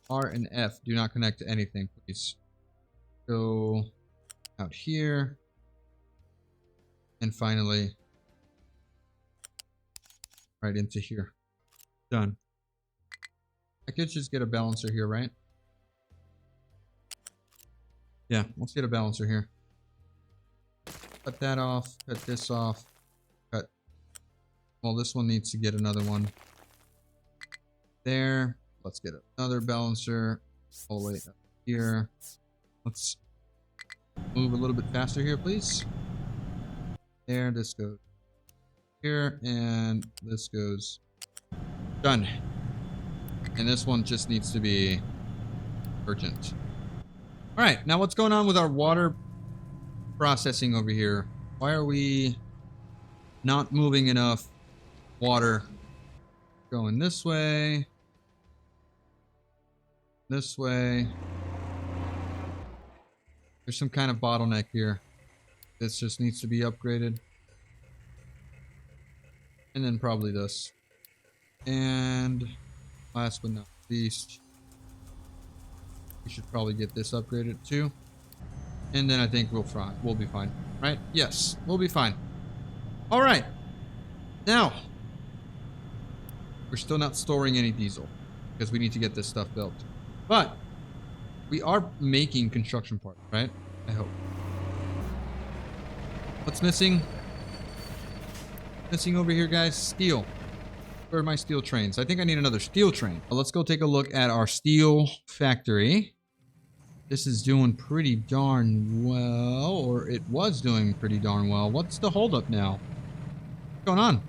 R and F do not connect to anything, please. Go out here. And finally, right into here. Done. I could just get a balancer here, right? Yeah, let's get a balancer here. Cut that off. Cut this off. Cut. Well, this one needs to get another one. There. Let's get another balancer all the way up here. Let's move a little bit faster here, please. There. This goes here, and this goes. Done. And this one just needs to be urgent. All right, now what's going on with our water processing over here? Why are we not moving enough water? Going this way. This way. There's some kind of bottleneck here. This just needs to be upgraded. And then probably this. And last but not least, we should probably get this upgraded too. And then I think we'll be fine. Right? Yes, we'll be fine. All right. Now, we're still not storing any diesel because we need to get this stuff built. But we are making construction parts, right? I hope. What's missing? Missing over here, guys? Steel. Where are my steel trains? I think I need another steel train. Well, let's go take a look at our steel factory. This is doing pretty darn well, or it was doing pretty darn well. What's the holdup now? What's going on?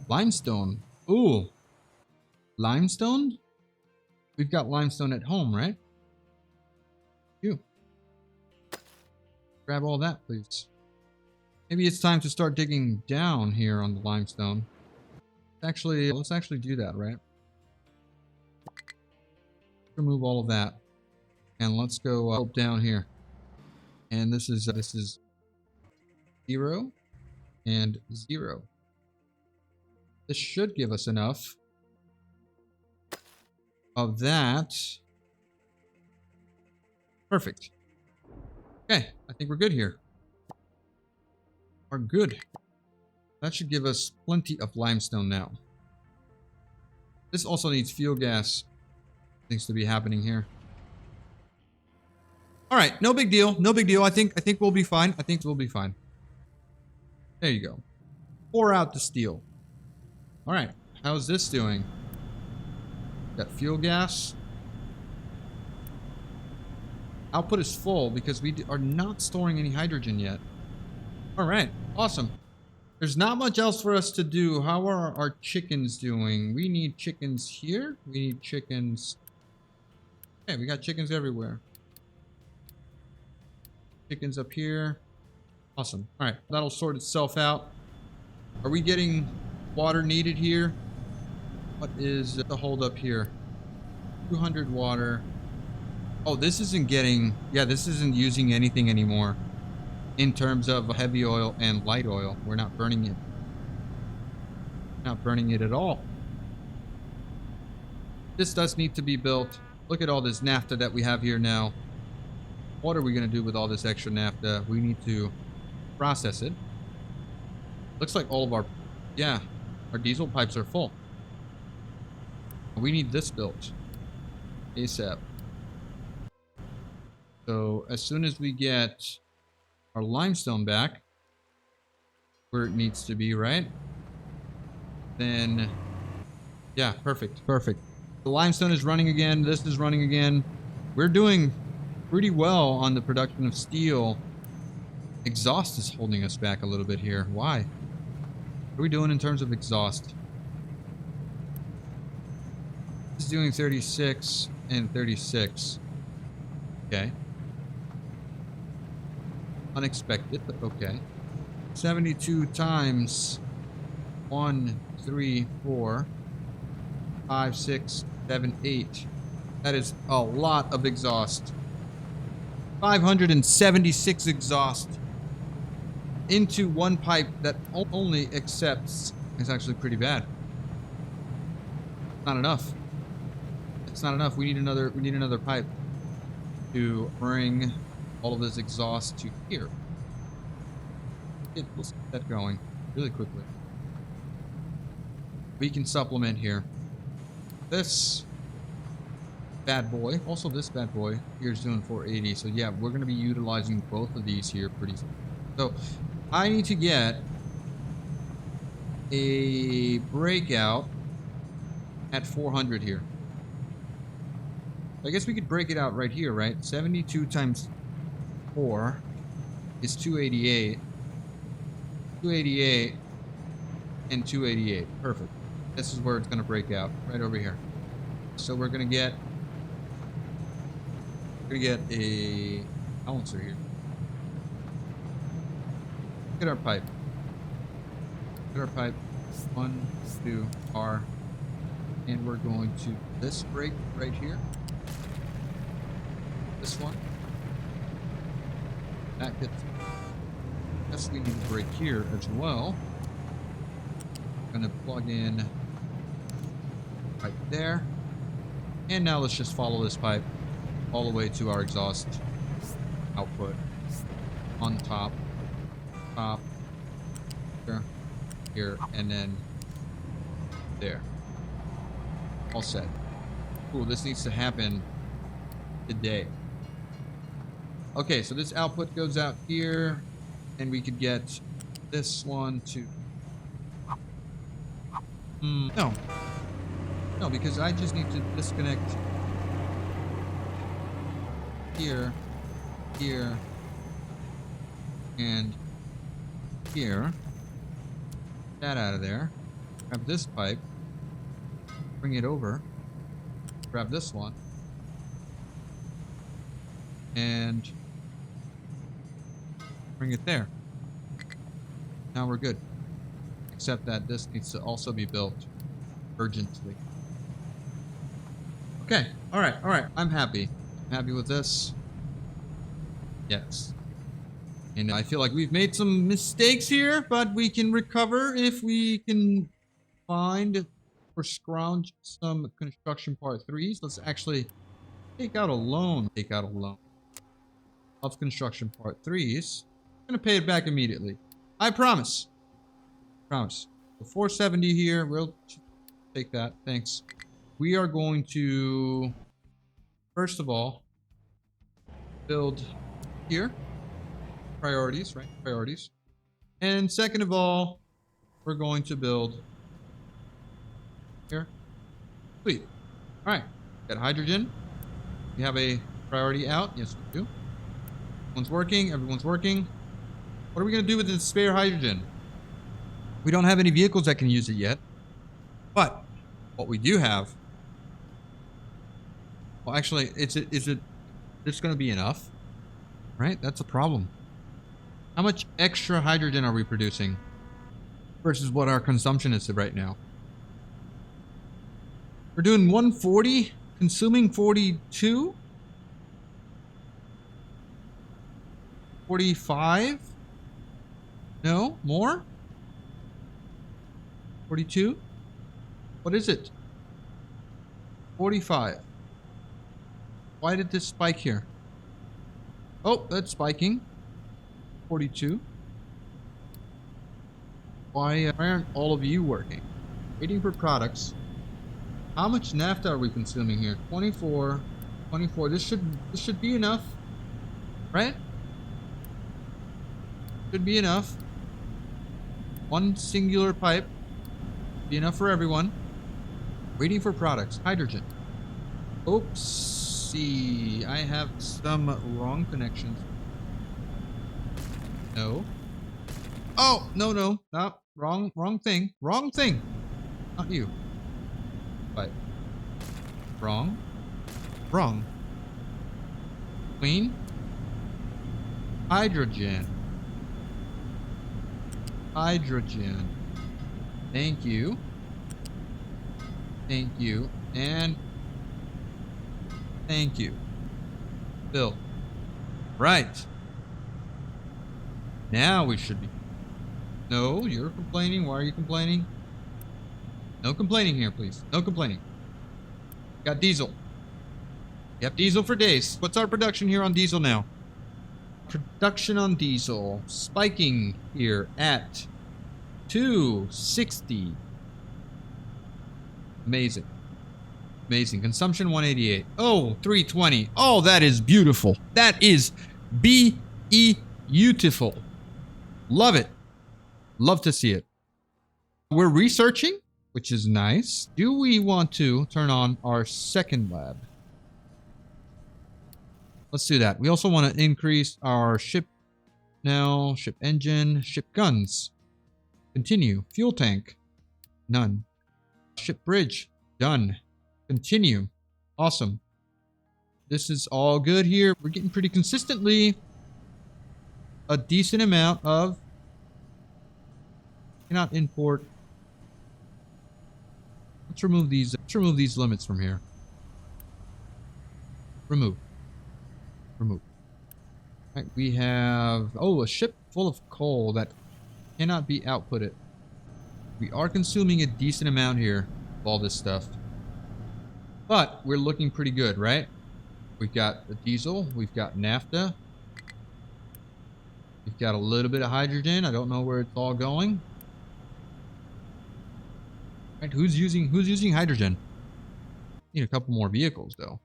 Limestone. Ooh. Limestone? We've got limestone at home, right? You. Grab all that, please. Maybe it's time to start digging down here on the limestone. Let's actually do that, right? Remove all of that. And let's go down here. And this is 0 and 0. This should give us enough of that. Perfect. Okay, I think we're good here. We're good. That should give us plenty of limestone now. This also needs fuel gas. Things to be happening here. All right, no big deal. No big deal. I think we'll be fine. I think we'll be fine. There you go. Pour out the steel. All right, how's this doing? Got fuel gas. Output is full because we are not storing any hydrogen yet. All right, awesome. There's not much else for us to do. How are our chickens doing? We need chickens here. We need chickens. Okay, we got chickens everywhere. Chickens up here. Awesome. All right, that'll sort itself out. Are we getting water needed here? What is the holdup here? 200 water. Oh, this isn't getting... Yeah, this isn't using anything anymore. In terms of heavy oil and light oil. We're not burning it. Not burning it at all. This does need to be built. Look at all this naphtha that we have here now. What are we going to do with all this extra naphtha? We need to process it. Looks like all of our... Yeah, our diesel pipes are full. We need this built. ASAP. So as soon as we get our limestone back where it needs to be, right? Then, yeah, perfect. Perfect. The limestone is running again. This is running again. We're doing pretty well on the production of steel. Exhaust is holding us back a little bit here. Why? What are we doing in terms of exhaust? This is doing 36 and 36. Okay. Unexpected, but okay. 72 times 1, 3, 4, 5, 6, 7, 8. That is a lot of exhaust. 576 exhaust into one pipe that only accepts. It's actually pretty bad. Not enough. It's not enough. We need another pipe to bring all of this exhaust to here. Let's get that going really quickly. We can supplement here. This bad boy, also this bad boy here is doing 480. So yeah, we're going to be utilizing both of these here pretty soon. So I need to get a breakout at 400 here. I guess we could break it out right here, right? 72 times 4 is 288. 288 and 288. Perfect. This is where it's going to break out, right over here. So we're going to get a balancer here. Look at our pipe. Look at our pipe. 1, 2, R. And we're going to this break right here. This one. That gets... Yes, we need a break here as well. Gonna plug in right there. And now let's just follow this pipe all the way to our exhaust output. On top. Here, and then there. All set. Cool, this needs to happen today. Okay, so this output goes out here, and we could get this one to... No, because I just need to disconnect here, here, and here. that out of there. Grab this pipe. Bring it over. Grab this one. And bring it there. Now we're good. Except that this needs to also be built urgently. Okay. Alright. Alright. I'm happy. I'm happy with this. Yes. And I feel like we've made some mistakes here, but we can recover if we can find or scrounge some construction part 3s. Let's actually take out a loan. Take out a loan of construction part 3s. I'm going to pay it back immediately. I promise. Promise. The 470 here. We'll take that. Thanks. We are going to, first of all, build here. Priorities, right? Priorities. And second of all, we're going to build here. Sweet. All right. Got hydrogen. We have a priority out. Yes, we do. Everyone's working. Everyone's working. What are we going to do with the spare hydrogen? We don't have any vehicles that can use it yet. But what we do have... Well, actually, is it just going to be enough? Right? That's a problem. How much extra hydrogen are we producing versus what our consumption is right now? We're doing 140, consuming 42, 45. No, more? 42? What is it? 45. Why did this spike here? Oh, that's spiking. 42. Why aren't all of you working? Waiting for products. How much naphtha are we consuming here? 24. 24. This should be enough. Right? Should be enough. One singular pipe. Be enough for everyone. Waiting for products. Hydrogen. Oopsie. I have some wrong connections. No. Oh, no, no. No. Wrong thing. Wrong thing. Not you. But. Wrong. Wrong. Clean. Hydrogen. Hydrogen. Thank you. Thank you. And thank you. Bill. Right. Now we should be... No, you're complaining. Why are you complaining? No complaining here, please. No complaining. Got diesel. Yep, diesel for days. What's our production here on diesel now? Production on diesel. Spiking here at 260. Amazing. Amazing. Consumption 188. Oh, 320. Oh, that is beautiful. That is beautiful. Love it. Love to see it. We're researching, which is nice. Do we want to turn on our second lab? Let's do that. We also want to increase our ship now, ship engine, ship guns. Continue. Fuel tank. None. Ship bridge. Done. Continue. Awesome. This is all good here. We're getting pretty consistently a decent amount of... Cannot import. Let's remove these limits from here. Remove. Remove. All right, we have... Oh, a ship full of coal that cannot be outputted. We are consuming a decent amount here of all this stuff. But we're looking pretty good, right? We've got the diesel. We've got naphtha. We've got a little bit of hydrogen. I don't know where it's all going. All right, who's using hydrogen? Need a couple more vehicles, though.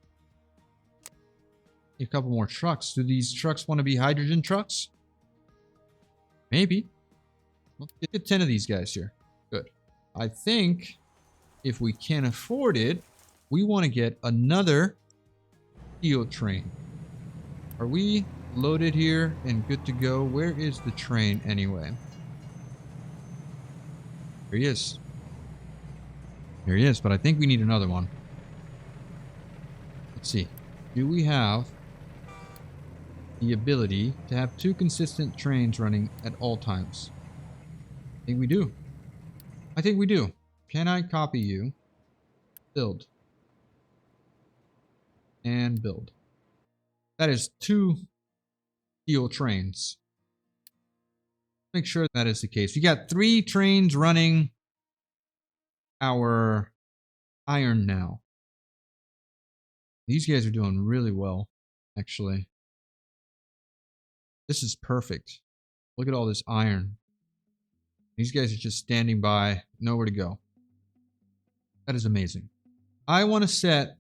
Need a couple more trucks. Do these trucks want to be hydrogen trucks? Maybe. Let's get 10 of these guys here. Good. I think if we can afford it, we want to get another steel train. Are we loaded here and good to go? Where is the train anyway? Here he is. Here he is, but I think we need another one. Let's see. Do we have the ability to have 2 consistent trains running at all times? I think we do. I think we do. Can I copy you? Build. And build. That is 2 steel trains. Make sure that is the case. We got 3 trains running our iron now. These guys are doing really well, actually. This is perfect. Look at all this iron. These guys are just standing by, nowhere to go. That is amazing. I want to set...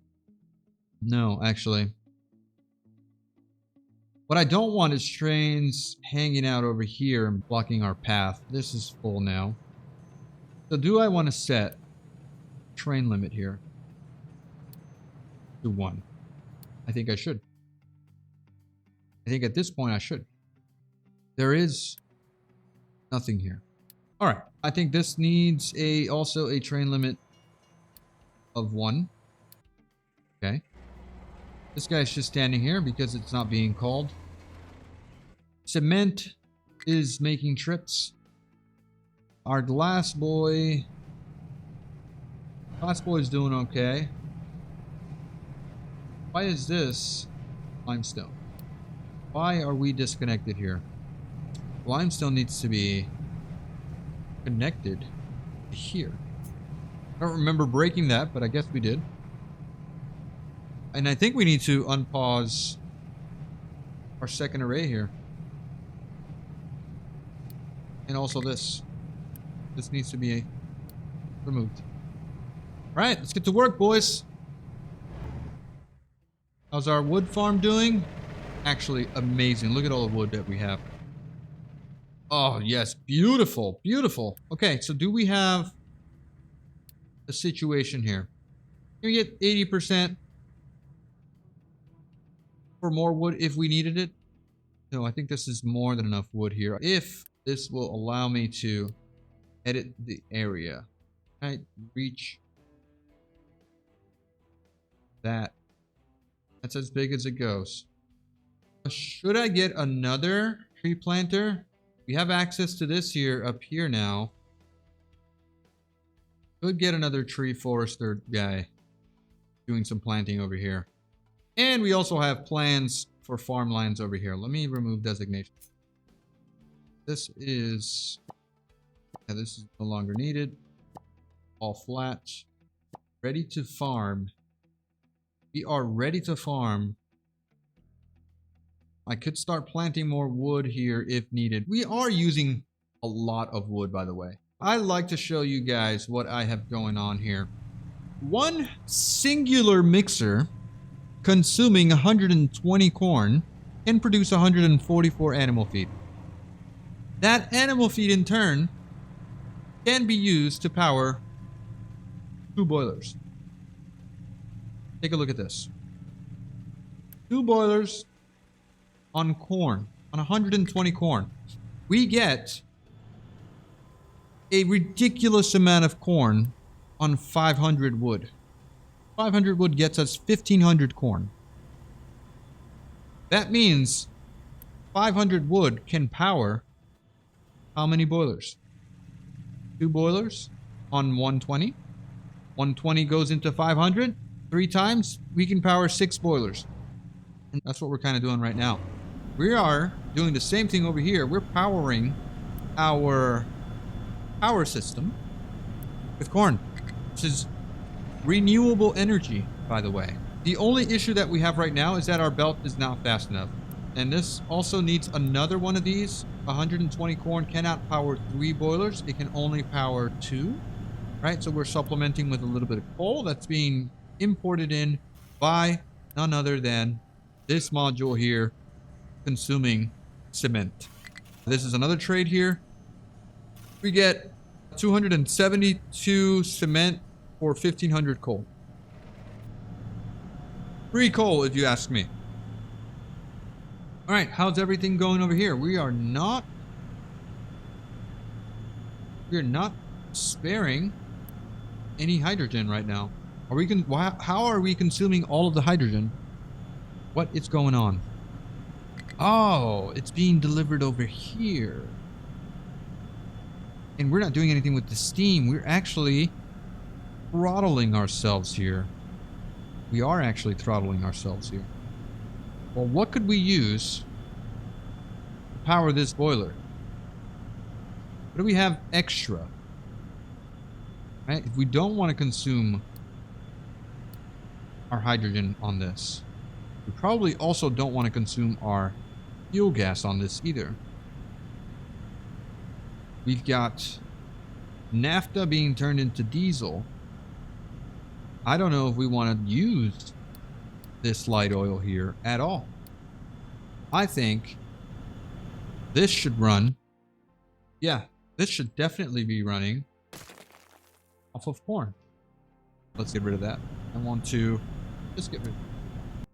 No, actually. What I don't want is trains hanging out over here and blocking our path. This is full now. So do I want to set train limit here to 1? I think I should. I think at this point I should. There is nothing here. All right. I think this needs also a train limit of 1. Okay. This guy's just standing here because it's not being called. Cement is making trips. Our glass boy... Glass boy is doing okay. Why is this limestone? Why are we disconnected here? Limestone needs to be connected to here. I don't remember breaking that, but I guess we did. And I think we need to unpause our second array here. And also this. This needs to be removed. Alright, let's get to work, boys. How's our wood farm doing? Actually, amazing. Look at all the wood that we have. Oh, yes. Beautiful. Beautiful. Okay, so do we have a situation here? Can we get 80% for more wood if we needed it? No, I think this is more than enough wood here. If this will allow me to edit the area. Right, reach that. That's as big as it goes. Should I get another tree planter? We have access to this here up here now. Could get another tree forester guy doing some planting over here. And we also have plans for farmlands over here. Let me remove designation. This is... Yeah, this is no longer needed. All flat. Ready to farm. We are ready to farm. I could start planting more wood here if needed. We are using a lot of wood, by the way. I like to show you guys what I have going on here. One singular mixer consuming 120 corn can produce 144 animal feed. That animal feed in turn can be used to power 2 boilers. Take a look at this. 2 boilers on corn, on 120 corn. We get a ridiculous amount of corn on 500 wood. 500 wood gets us 1,500 corn. That means 500 wood can power how many boilers? 2 boilers on 120. 120 goes into 500. 3 times, we can power 6 boilers. And that's what we're kind of doing right now. We are doing the same thing over here. We're powering our power system with corn. This is renewable energy, by the way. The only issue that we have right now is that our belt is not fast enough. And this also needs another one of these. 120 corn cannot power 3 boilers. It can only power 2. Right? So we're supplementing with a little bit of coal that's being imported in by none other than this module here, consuming cement. This is another trade here. We get 272 cement for 1,500 coal. Free coal, if you ask me. All right, how's everything going over here? We are not sparing any hydrogen right now. Are we how are we consuming all of the hydrogen? What is going on? Oh, it's being delivered over here. And we're not doing anything with the steam. We're actually throttling ourselves here. We are actually throttling ourselves here. Well, what could we use to power this boiler? What do we have extra? Right? If we don't want to consume our hydrogen on this, we probably also don't want to consume our fuel gas on this either. We've got naphtha being turned into diesel. I don't know if we want to use this light oil here at all. I think this should run. Yeah, this should definitely be running off of corn. Let's get rid of that. I want to just get rid of it.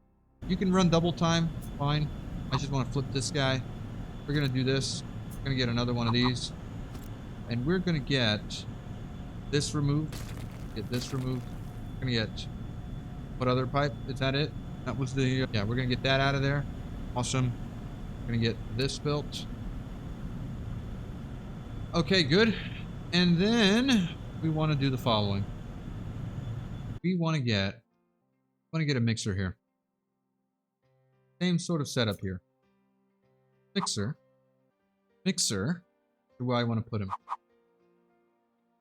You can run double time, fine. I just want to flip this guy. We're going to do this. We're going to get another one of these. And we're going to get this removed. Get this removed. We're going to get... What other pipe? Is that it? That was the... Yeah, we're going to get that out of there. Awesome. We're going to get this built. Okay, good. And then we want to do the following. We want to get a mixer here. Same sort of setup here. Mixer. Mixer. Where do I want to put him?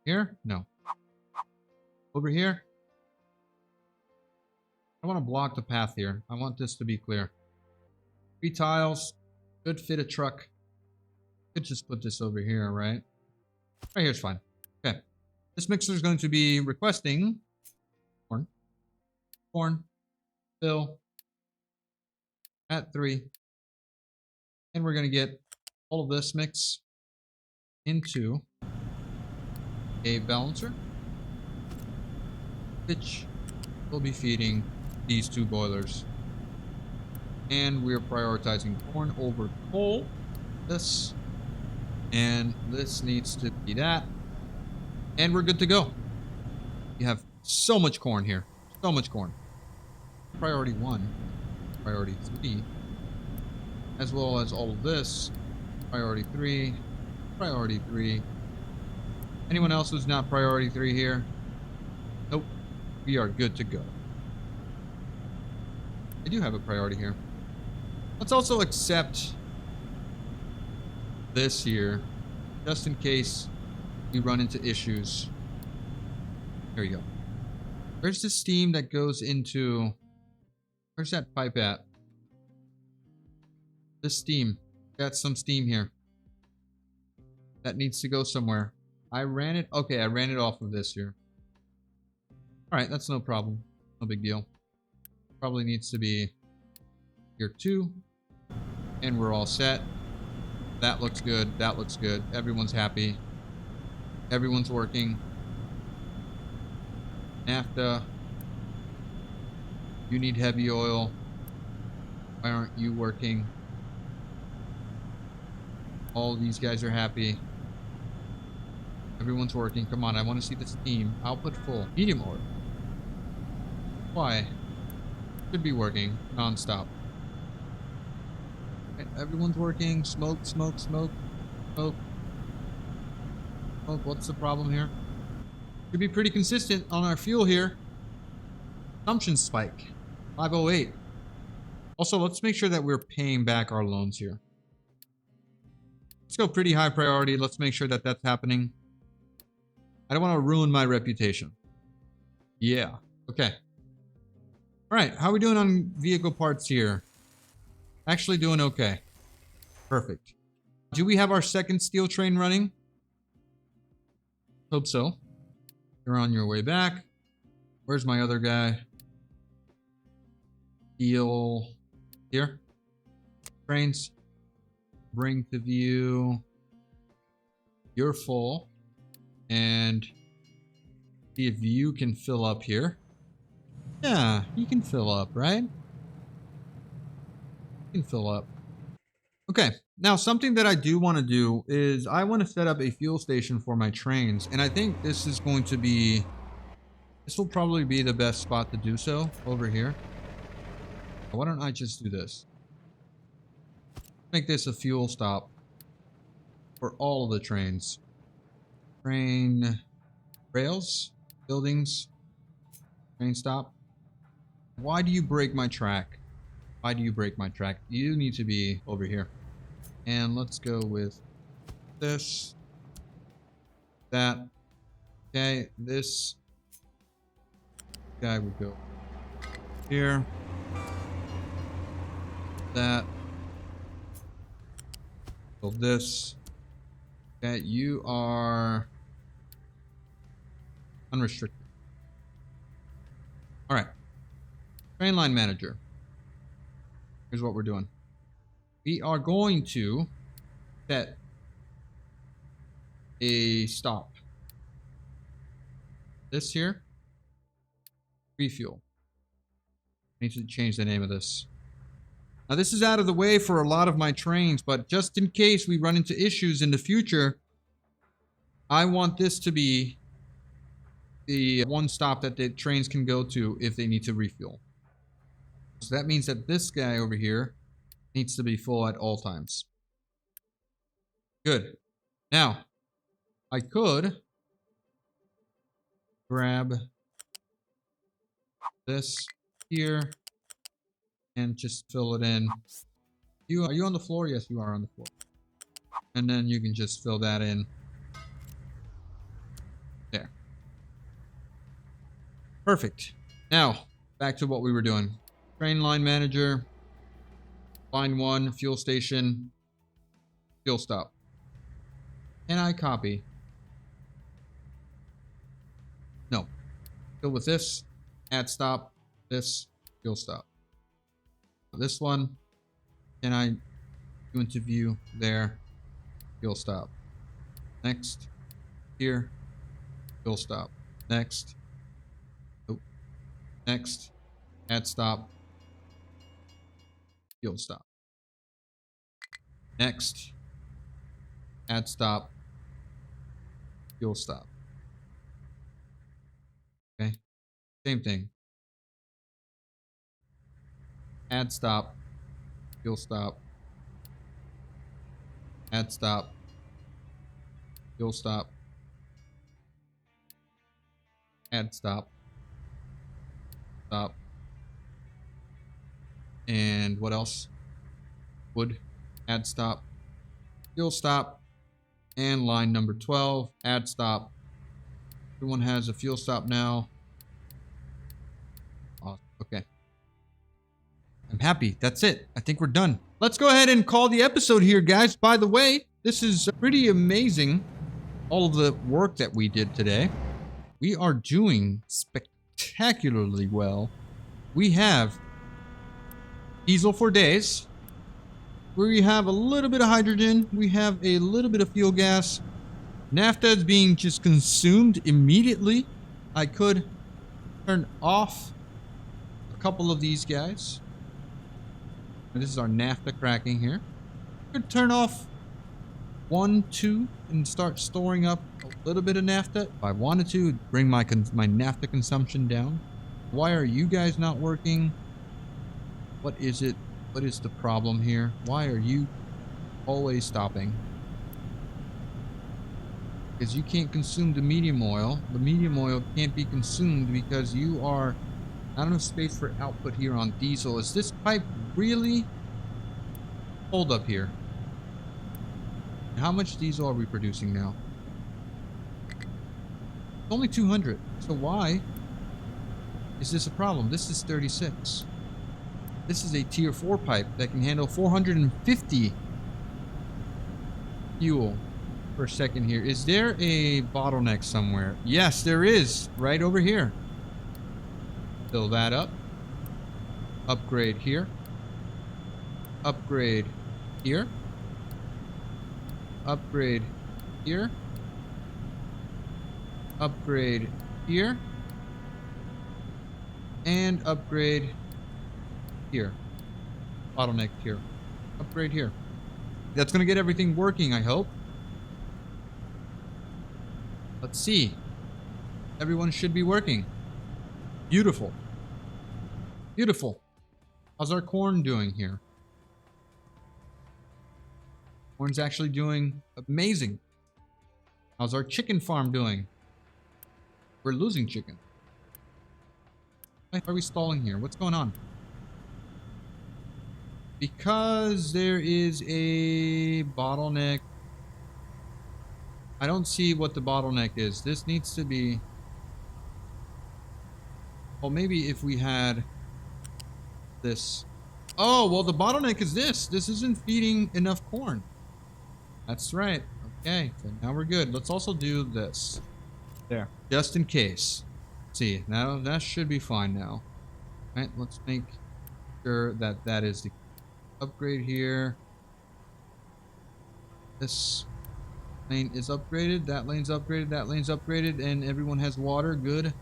Here? No. Over here? I want to block the path here. I want this to be clear. 3 tiles. Could fit a truck. Could just put this over here, right? Right here's fine. Okay. This mixer is going to be requesting corn. Corn. Fill. At 3. And we're going to get all of this mix into a balancer, which will be feeding these 2 boilers. And we're prioritizing corn over coal. This. And this needs to be that. And we're good to go. You have so much corn here. So much corn. Priority 1. Priority 3. As well as all of this. Priority 3. Priority 3. Anyone else who's not priority 3 here? Nope. We are good to go. I do have a priority here. Let's also accept this here, just in case we run into issues. Here we go. Where's the steam that goes into... Where's that pipe at? This steam. Got some steam here. That needs to go somewhere. I ran it... Okay, I ran it off of this here. Alright, that's no problem. No big deal. Probably needs to be here too. And we're all set. That looks good. That looks good. Everyone's happy. Everyone's working. Naphtha. You need heavy oil. Why aren't you working? All these guys are happy. Everyone's working. Come on, I want to see the steam. Output full. Medium oil. Why? Should be working non-stop. Okay, everyone's working. Smoke, smoke, smoke, smoke. Smoke. What's the problem here? Should be pretty consistent on our fuel here. Consumption spike. 508. Also, let's make sure that we're paying back our loans here. Let's go pretty high priority. Let's make sure that that's happening. I don't want to ruin my reputation. Yeah. Okay. All right. How are we doing on vehicle parts here? Actually doing okay. Perfect. Do we have our second steel train running? Hope so. You're on your way back. Where's my other guy? Steel. Here. Trains. Bring to view. You're full. And see if you can fill up here. Yeah, you can fill up, right? You can fill up. Okay, Now, something that I do want to do is I want to set up a fuel station for my trains. And I think this is going to be, this will probably be the best spot to do so over here. Why don't I just do this? Make this a fuel stop for all of the trains. Train rails, buildings, train stop. Why do you break my track? Why do you break my track? You need to be over here. And let's go with this, that. Okay, this guy would go here, that. So this. Okay, you are unrestricted. All right. Train line manager. Here's what we're doing. We are going to set a stop. This here, refuel. I need to change the name of this. Now this is out of the way for a lot of my trains, but just in case we run into issues in the future, I want this to be the one stop that the trains can go to if they need to refuel. So that means that this guy over here needs to be full at all times. Good. Now, I could grab this here and just fill it in. Are you on the floor? Yes, you are on the floor. And then you can just fill that in. There. Perfect. Now, back to what we were doing. Train line manager. Line 1, fuel station. Fuel stop. Can I copy? No. Go with this. Add stop. This. Fuel stop. This one, can I go into view there? Fuel stop. Next. Here. Fuel stop. Next. Oh. Next. Add stop. Fuel stop. Next. Add stop. Fuel stop. Okay. Same thing. Add stop. Fuel stop. Add stop. Fuel stop. Add stop. Stop. And what else? Wood. Add stop. Fuel stop. And line number 12. Add stop. Everyone has a fuel stop now. Awesome. Okay. I'm happy. That's it. I think we're done. Let's go ahead and call the episode here, guys. By the way, this is pretty amazing. All of the work that we did today. We are doing spectacularly well. We have diesel for days. We have a little bit of hydrogen. We have a little bit of fuel gas. Naphtha is being just consumed immediately. I could turn off a couple of these guys. This is our naphtha cracking here. Could turn off 1, 2, and start storing up a little bit of naphtha. If I wanted to, bring my naphtha consumption down. Why are you guys not working? What is it? What is the problem here? Why are you always stopping? Because you can't consume the medium oil. The medium oil can't be consumed because you are not enough space for output here on diesel. Is this pipe really? Hold up here. How much diesel are we producing now? It's only 200. So why is this a problem? This is 36. This is a tier 4 pipe that can handle 450 fuel per second here. Is there a bottleneck somewhere? Yes, there is. Right over here. Fill that up. Upgrade here. Upgrade here. Upgrade here. Upgrade here. And upgrade here. Bottleneck here. Upgrade here. That's gonna get everything working, I hope. Let's see. Everyone should be working. Beautiful. Beautiful. How's our corn doing here? Corn's actually doing amazing. How's our chicken farm doing? We're losing chicken. Why are we stalling here? What's going on? Because there is a bottleneck. I don't see what the bottleneck is. This needs to be... Well, maybe if we had this... Oh, well, the bottleneck is this. This isn't feeding enough corn. That's right. Okay, so now we're good. Let's also do this. There. Just in case. Let's see, now that should be fine now. All right, let's make sure that that is the upgrade here. This lane is upgraded. That lane's upgraded. That lane's upgraded. And everyone has water. Good.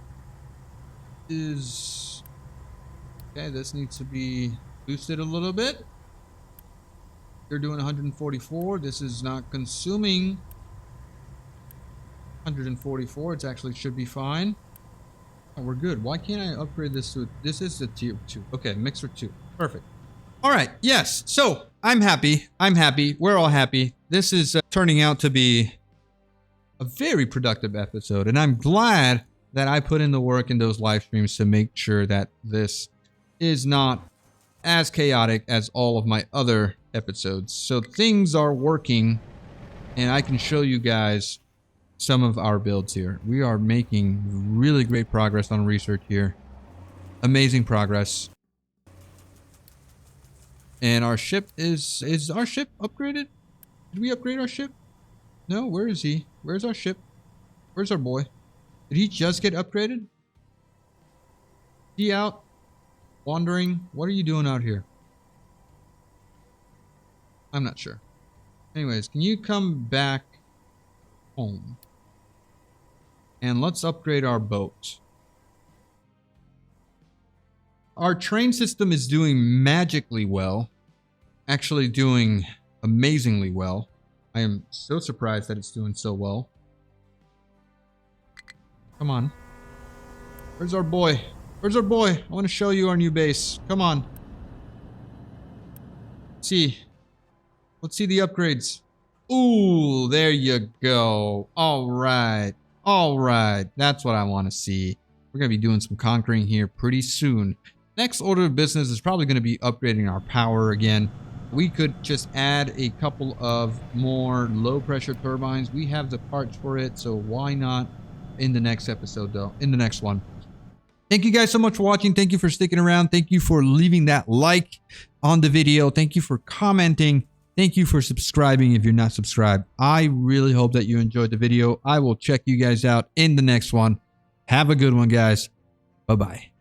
Is... Okay, this needs to be boosted a little bit. They're doing 144. This is not consuming 144. It actually should be fine. Oh, we're good. Why can't I upgrade this to... This is the tier 2. Okay, mixer 2. Perfect. All right. Yes. So I'm happy. I'm happy. We're all happy. This is turning out to be a very productive episode. And I'm glad that I put in the work in those live streams to make sure that this is not as chaotic as all of my other episodes. So things are working, and I can show you guys some of our builds here. We are making really great progress on research here. Amazing progress. And our ship is our ship upgraded? Did we upgrade our ship? No, where is he? Where's our ship? Where's our boy? Did he just get upgraded? He out? Wandering? What are you doing out here? I'm not sure. Anyways, can you come back home? And let's upgrade our boat. Our train system is doing magically well. Actually doing amazingly well. I am so surprised that it's doing so well. Come on. Where's our boy? Where's our boy? I want to show you our new base. Come on. Let's see. Let's see the upgrades. Ooh, there you go. All right. All right. That's what I want to see. We're going to be doing some conquering here pretty soon. Next order of business is probably going to be upgrading our power again. We could just add a couple of more low pressure turbines. We have the parts for it, so why not in the next episode though, in the next one. Thank you guys so much for watching. Thank you for sticking around. Thank you for leaving that like on the video. Thank you for commenting. Thank you for subscribing if you're not subscribed. I really hope that you enjoyed the video. I will check you guys out in the next one. Have a good one, guys. Bye-bye.